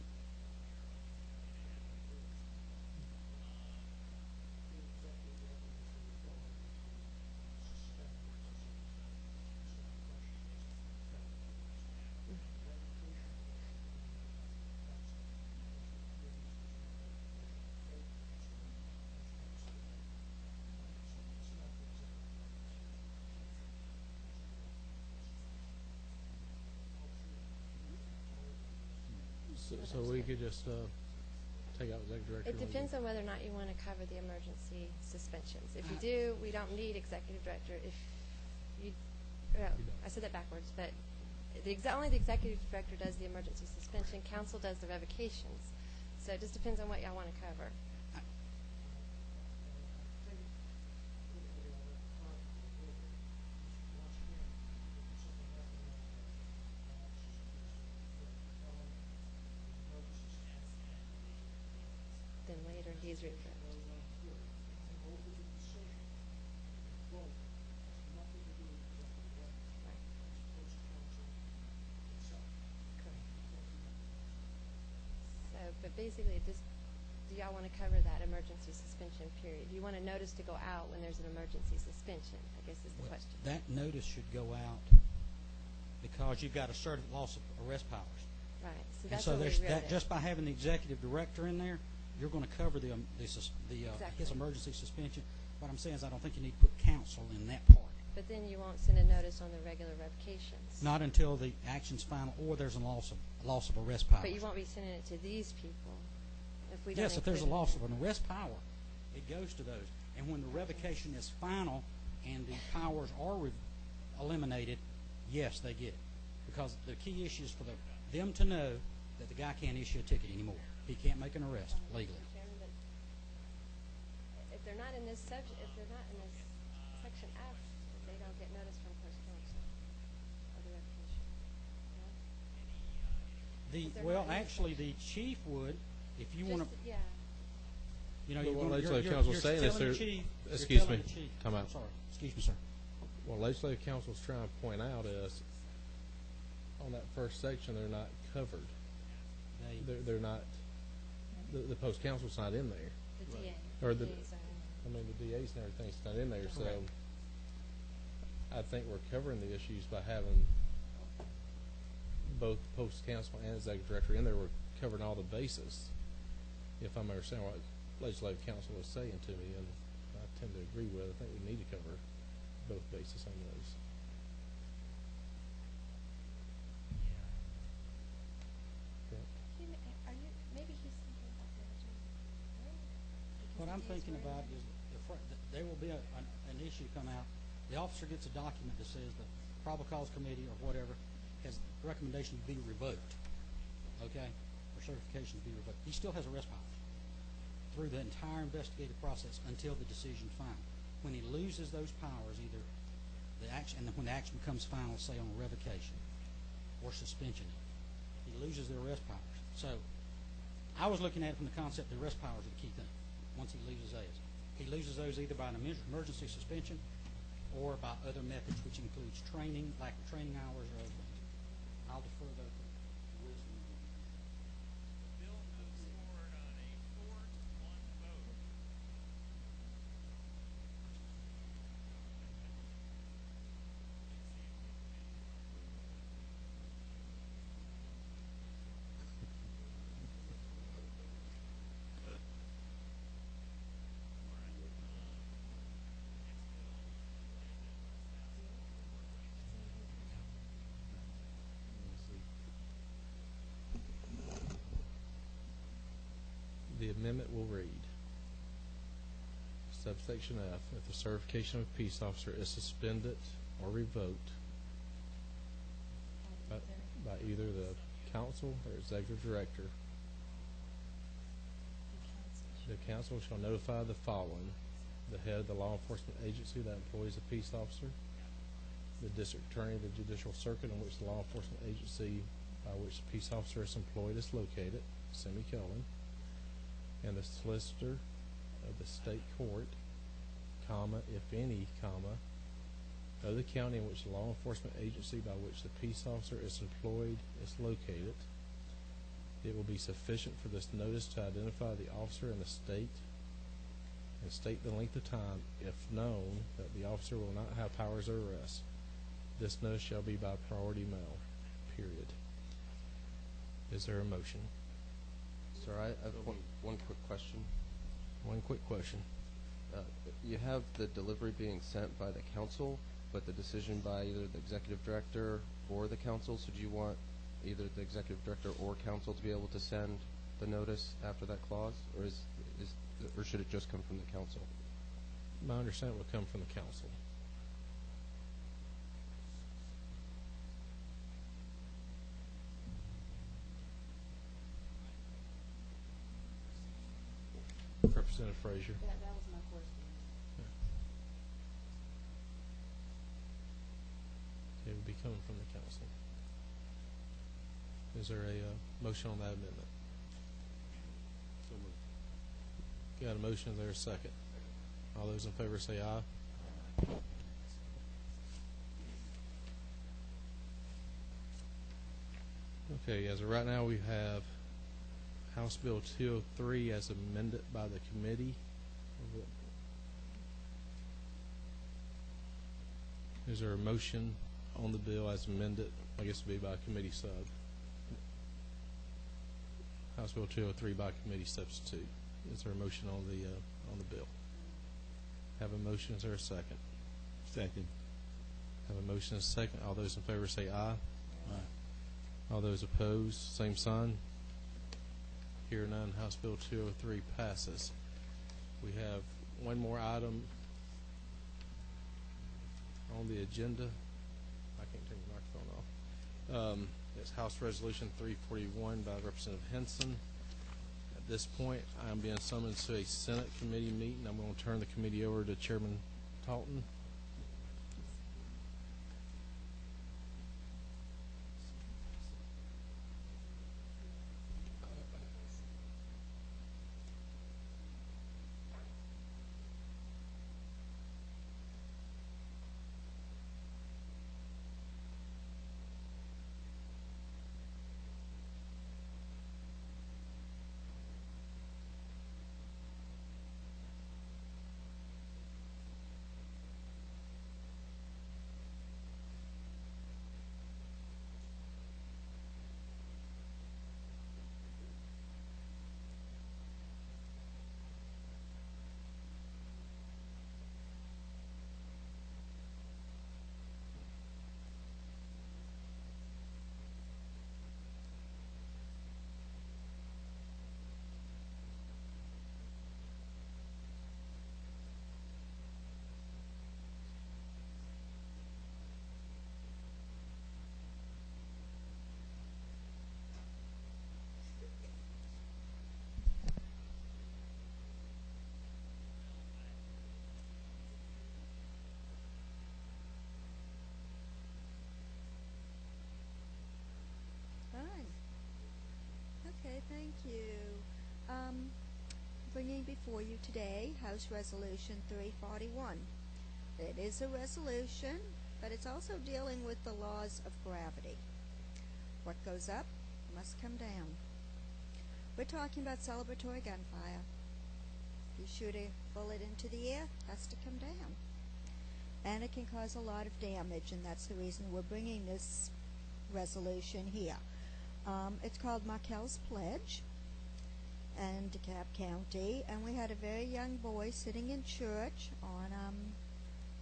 So we could just take out executive director. It depends on whether or not you want to cover the emergency suspensions. If you do, we don't need executive director. If you, well, I said that backwards, but only the executive director does the emergency suspension. Council does the revocations. So it just depends on what y'all want to cover. Then later he's revoked. So, but basically, it just, do y'all want to cover that emergency suspension period? Do you want a notice to go out when there's an emergency suspension, I guess is the question. That notice should go out because you've got asserted loss of arrest powers. Right, so And that's so what we there's wrote that, it. just by having the executive director in there, you're going to cover his Exactly. emergency suspension. What I'm saying is I don't think you need to put counsel in that part. But then you won't send a notice on the regular revocations. Not until the action's final or there's a loss of arrest powers. But you won't be sending it to these people if we don't Yes, if there's a include it. loss of an arrest power, it goes to those. And when the revocation is final and the powers are eliminated, yes, they get it. Because the key issue is for them to know that the guy can't issue a ticket anymore. He can't make an arrest legally. If they're not in this section F, they don't get notice from post council of the revocation. No? If they're Well, not in this actually, section. the chief would, if you Just, want to, yeah. you know, But what you're legislative council is saying is telling the they're- chief, excuse you're telling me, the chief. time out. Sorry, excuse me, sir. What legislative council is trying to point out is, on that first section, they're not covered. They're not. The post council's not in there. The DA. Or the- DA's are in there. I mean, the DAs and everything's not in there, so Correct. I think we're covering the issues by having both post council and executive director in there. We're covering all the bases, if I'm understanding what legislative council is saying to me, and I tend to agree with. I think we need to cover both bases on those. Maybe he's thinking about the other two. Because What the I'm DA's thinking were in about there. is there will be an issue come out. The officer gets a document that says the probable cause committee or whatever has recommendation to be revoked, okay, or certification to be revoked. He still has arrest powers through the entire investigative process until the decision's final. When he loses those powers, either the action, and when the action becomes final, say on revocation or suspension, he loses the arrest powers. So I was looking at it from the concept the arrest powers are the key thing once he loses those. He loses those either by an emergency suspension or by other methods, which includes training, lack of training hours, or other things. I'll defer those to wisdom. Bill moves forward on a 4-1 vote. The amendment will read, subsection F, if the certification of a peace officer is suspended or revoked by either the council or executive director. The council shall notify the following: the head of the law enforcement agency that employs a peace officer, the district attorney of the judicial circuit in which the law enforcement agency by which the peace officer is employed is located, semicolon, and the solicitor of the state court, comma, if any, comma, of the county in which the law enforcement agency by which the peace officer is employed is located. It will be sufficient for this notice to identify the officer in the state and state the length of time, if known, that the officer will not have powers of arrest. This notice shall be by priority mail, period. Is there a motion? Sir, I have one quick question. One quick question. You have the delivery being sent by the council, but the decision by either the executive director or the council. So do you want either the executive director or council to be able to send the notice after that clause, or should it just come from the council? My understanding would come from the council. Representative Frazier. That was my question. It would be coming from the council. Is there a motion on that amendment? So moved. Got a motion, is there a second? All those in favor say aye. Okay, as of right now, we have House Bill 203 as amended by the committee. Is there a motion on the bill as amended? I guess it would be by committee sub. House Bill 203 by committee substitute. Is there a motion on the bill? Have a motion. Is there a second? Second. Have a motion and a second. All those in favor say aye. Aye. All those opposed, same sign. Here none. House Bill 203 passes. We have one more item on the agenda. I can't turn the microphone off. It's House Resolution 341 by Representative Henson. At this point, I'm being summoned to a Senate committee meeting. I'm going to turn the committee over to Chairman Talton. Okay, thank you. Bringing before you today House Resolution 341. It is a resolution, but it's also dealing with the laws of gravity. What goes up must come down. We're talking about celebratory gunfire. You shoot a bullet into the air, it has to come down. And it can cause a lot of damage, and that's the reason we're bringing this resolution here. It's called Markel's Pledge in DeKalb County, and we had a very young boy sitting in church on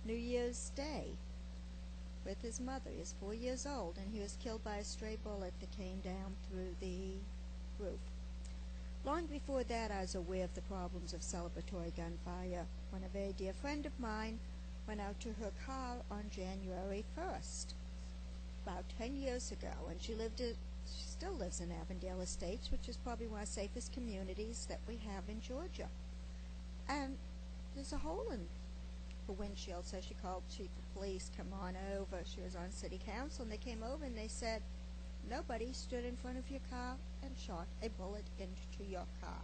New Year's Day with his mother. He was 4 years old, and he was killed by a stray bullet that came down through the roof. Long before that, I was aware of the problems of celebratory gunfire when a very dear friend of mine went out to her car on January 1st. about 10 years ago, and she still lives in Avondale Estates, which is probably one of the safest communities that we have in Georgia. And there's a hole in her windshield, so she called chief of police, come on over. She was on city council, and they came over and they said, nobody stood in front of your car and shot a bullet into your car.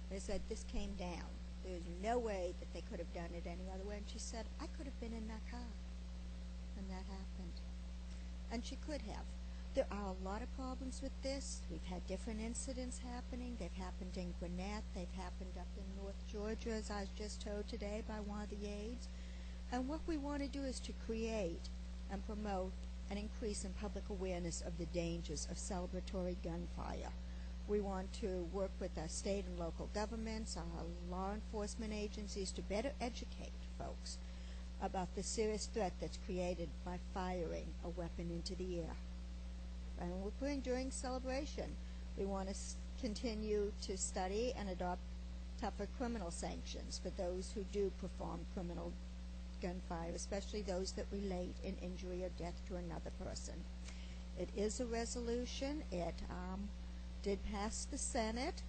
They said this came down. There's no way that they could have done it any other way. And she said, I could have been in that car when that happened. And she could have. There are a lot of problems with this. We've had different incidents happening. They've happened in Gwinnett. They've happened up in North Georgia, as I was just told today by one of the aides. And what we want to do is to create and promote an increase in public awareness of the dangers of celebratory gunfire. We want to work with our state and local governments, our law enforcement agencies, to better educate folks about the serious threat that's created by firing a weapon into the air. And we're putting during celebration, we want to continue to study and adopt tougher criminal sanctions for those who do perform criminal gunfire, especially those that relate in injury or death to another person. It is a resolution. It did pass the Senate,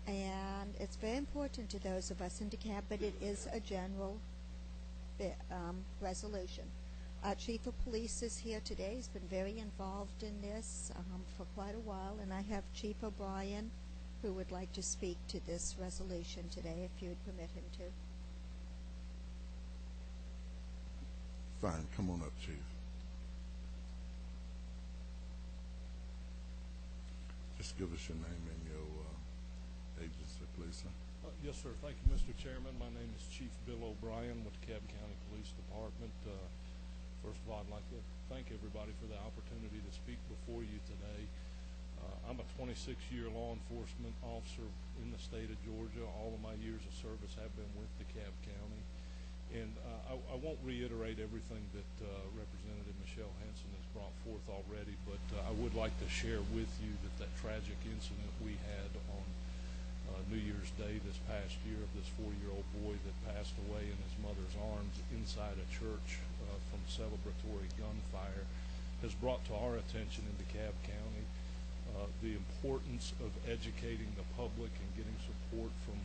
and it's very important to those of us in DeKalb, but it is a general resolution. Our chief of police is here today. He's been very involved in this for quite a while, and I have Chief O'Brien, who would like to speak to this resolution today, if you would permit him to. Fine, come on up, Chief. Just give us your name and your agency, please, sir. Yes, sir. Thank you, Mr. Chairman. My name is Chief Bill O'Brien with the DeKalb County Police Department. First of all, I'd like to thank everybody for the opportunity to speak before you today. I'm a 26-year law enforcement officer in the state of Georgia. All of my years of service have been with DeKalb County. And I won't reiterate everything that Representative Michelle Hanson has brought forth already, but I would like to share with you that tragic incident we had on New Year's Day this past year of this 4-year-old boy that passed away in his mother's arms inside a church from celebratory gunfire has brought to our attention in DeKalb County the importance of educating the public and getting support from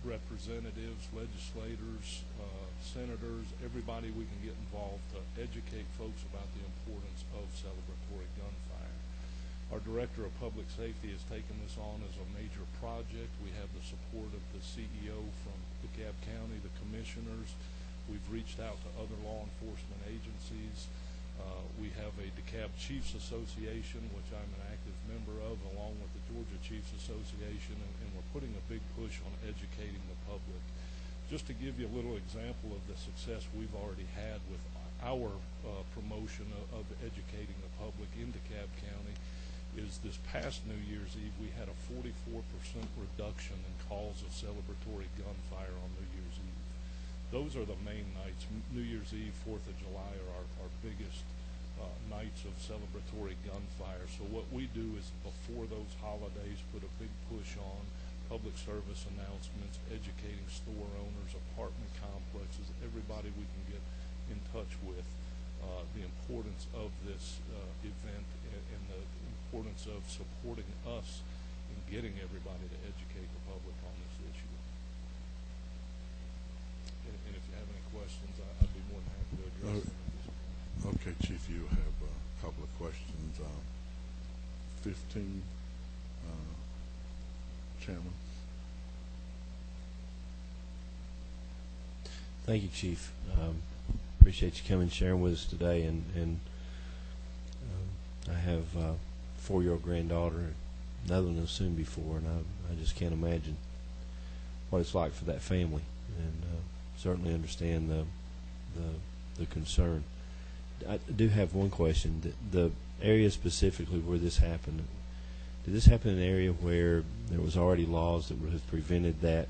representatives, legislators, senators, everybody we can get involved to educate folks about the importance of celebratory gunfire. Our Director of Public Safety has taken this on as a major project. We have the support of the CEO from DeKalb County, the commissioners. We've reached out to other law enforcement agencies. We have a DeKalb Chiefs Association, which I'm an active member of, along with the Georgia Chiefs Association, and we're putting a big push on educating the public. Just to give you a little example of the success we've already had with our promotion of educating the public in DeKalb County is this past New Year's Eve, we had a 44% reduction in calls of celebratory gunfire on New Year's Eve. Those are the main nights. New Year's Eve, 4th of July are our biggest nights of celebratory gunfire. So what we do is before those holidays put a big push on public service announcements, educating store owners, apartment complexes, everybody we can get in touch with the importance of this event and the importance of supporting us in getting everybody to educate the public on this issue. And if you have any questions, I'd be more than happy to address them. Okay, Chief, you have a couple of questions. 15, Chairman. Thank you, Chief. Appreciate you coming and sharing with us today. And I have a 4-year-old granddaughter. Another one will soon be 4, and I just can't imagine what it's like for that family. And certainly understand the concern. I do have one question. The area specifically where this happened, did this happen in an area where there was already laws that would have prevented that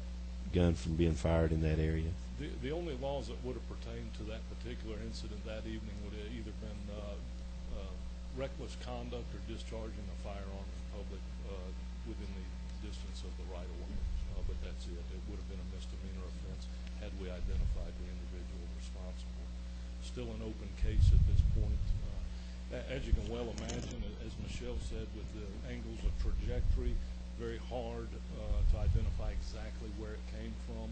gun from being fired in that area? The only laws that would have pertained to that particular incident that evening would have either been reckless conduct or discharging a firearm in public within the distance of the right-of-way. But that's it. It would have been a misdemeanor offense had we identified the individual responsible. Still an open case at this point. As you can well imagine, as Michelle said, with the angles of trajectory, very hard to identify exactly where it came from.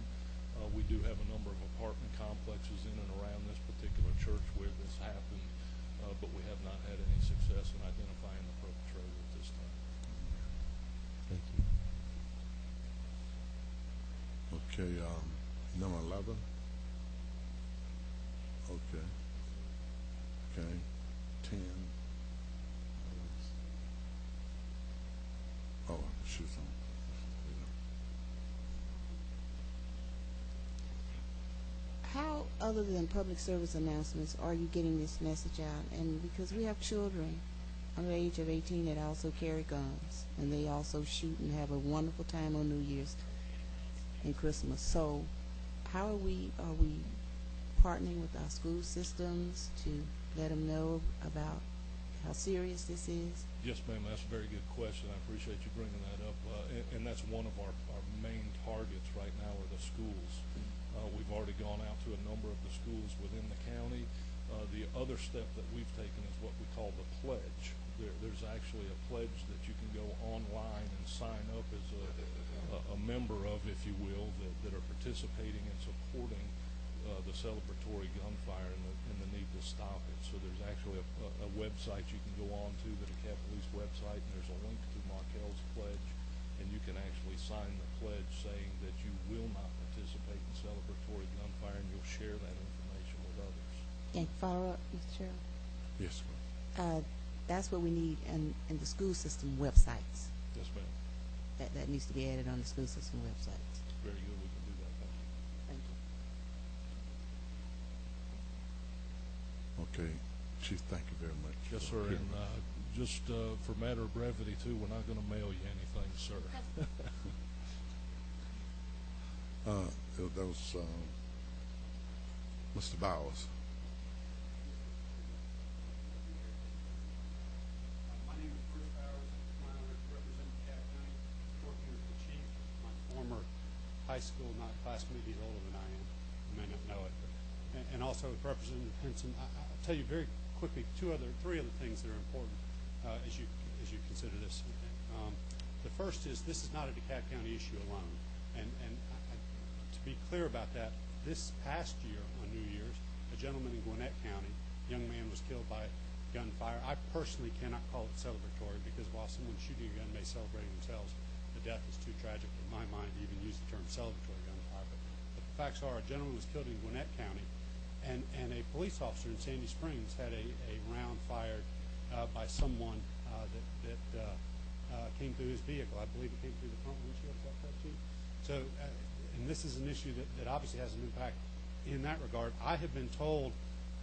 We do have a number of apartment complexes in and around this particular church where this happened, but we have not had any success in identifying the perpetrator at this time. Thank you. Okay, number 11. Okay. Okay. 10. Oh, shoot on. How, other than public service announcements, are you getting this message out? And because we have children under the age of 18 that also carry guns, and they also shoot and have a wonderful time on New Year's and Christmas. So how are we partnering with our school systems to let them know about how serious this is? Yes, ma'am, that's a very good question. I appreciate you bringing that up. And that's one of our main targets right now are the schools. We've already gone out to a number of the schools within the county. The other step that we've taken is what we call the pledge. There's actually a pledge that you can go online and sign up as a member of, if you will, that are participating and supporting the celebratory gunfire and the need to stop it. So there's actually a website you can go on to, the DeKalb Police website, and there's a link to Markel's pledge, and you can actually sign the pledge saying that you will not participate in celebratory gunfire, and you'll share that information with others. And follow up, Mr. Chairman? Yes, ma'am. That's what we need in the school system websites. Yes, ma'am. That needs to be added on the school system websites. Very good. We can do that. Thank you. Thank you. Okay, Chief, thank you very much. Yes, sir. And just for matter of brevity, too, we're not going to mail you anything, sir. That was Mr. Bowers. My name is Bruce Bowers. I represent DeKalb County, working with the chief. My former high school, not classmate, he's older than I am. You may not know it. And also with Representative Henson. I'll tell you very quickly three other things that are important as you consider this. The first is this is not a DeKalb County issue alone. And to be clear about that, this past year on New Year's, a gentleman in Gwinnett County, a young man was killed by gunfire. I personally cannot call it celebratory because while someone shooting a gun may celebrate themselves, the death is too tragic in my mind to even use the term celebratory gunfire. But the facts are a gentleman was killed in Gwinnett County, and a police officer in Sandy Springs had a round fired by someone that came through his vehicle. I believe it came through the front windshield. Is that correct, Chief? So, and this is an issue that obviously has an impact in that regard. I have been told,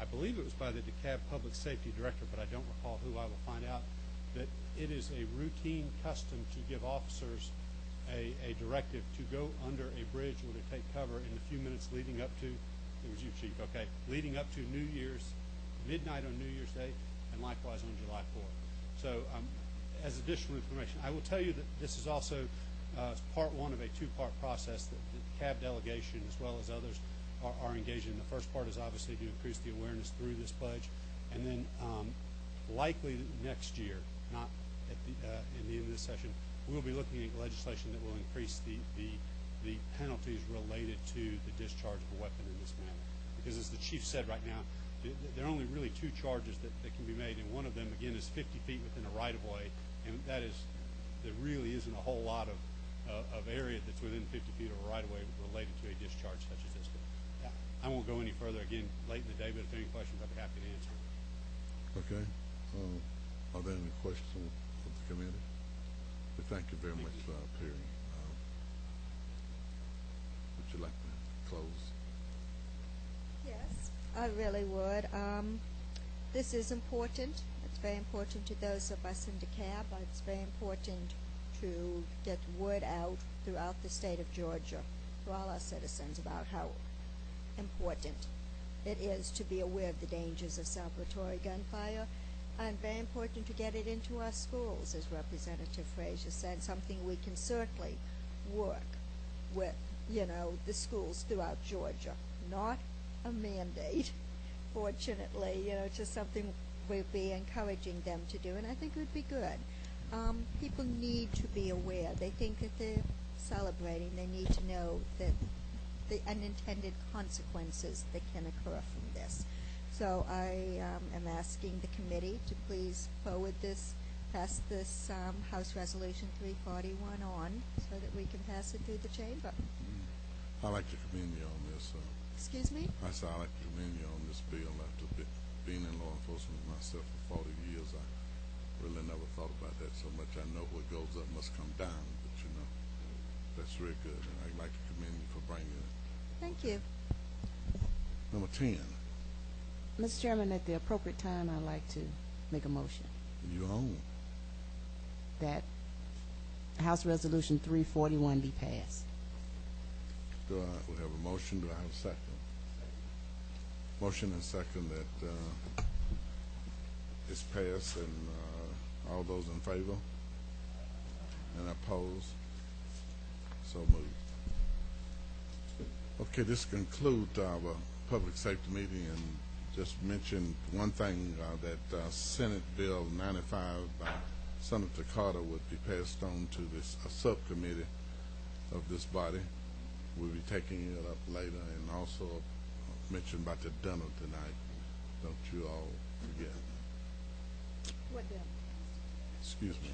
I believe it was by the DeKalb Public Safety Director, but I don't recall who. I will find out, that it is a routine custom to give officers a directive to go under a bridge or to take cover in the few minutes leading up to, it was you, Chief, okay, leading up to New Year's, midnight on New Year's Day, and likewise on July 4th. So as additional information, I will tell you that this is also part one of a two-part process that the DeKalb delegation, as well as others, are engaged in. The first part is obviously to increase the awareness through this pledge, and then likely next year, not at in the end of this session, we'll be looking at legislation that will increase the penalties related to the discharge of a weapon in this manner. Because as the Chief said right now, there are only really two charges that can be made, and one of them, again, is 50 feet within a right-of-way, and there really isn't a whole lot of area that's within 50 feet of a right-of-way related to a discharge such as this. But I won't go any further. Again, late in the day, but if there are any questions, I'd be happy to answer. Okay. Are there any questions of the committee? We thank you very much for appearing. Would you like to close? Yes, I really would. This is important. It's very important to those of us in DeKalb. It's very important to get word out throughout the state of Georgia to all our citizens about how important it is to be aware of the dangers of celebratory gunfire, and very important to get it into our schools, as Representative Frazier said, something we can certainly work with, the schools throughout Georgia. Not a mandate, fortunately, just something we'll be encouraging them to do, and I think it would be good. People need to be aware. They think that they're celebrating. They need to know that the unintended consequences that can occur from this. So I am asking the committee to please pass this House Resolution 341 on so that we can pass it through the chamber. I'd like to commend you on this. Excuse me? I said I'd like to commend you on this bill. After being in law enforcement myself for 40 years, I really never thought about that so much. I know what goes up must come down, but you know, that's really good. And I'd like to commend you for bringing it. Thank you. Number 10. Mr. Chairman, at the appropriate time, I'd like to make a motion You own. that House Resolution 341 be passed. We have a motion. Do I have a second? Motion and second that it's passed, and all those in favor and opposed, so moved. Okay, this concludes our public safety meeting, and just mention one thing, that Senate Bill 95 by Senator Carter would be passed on to this subcommittee of this body. We'll be taking it up later, and also mention about the dinner tonight. Don't you all forget. What dinner? Excuse me.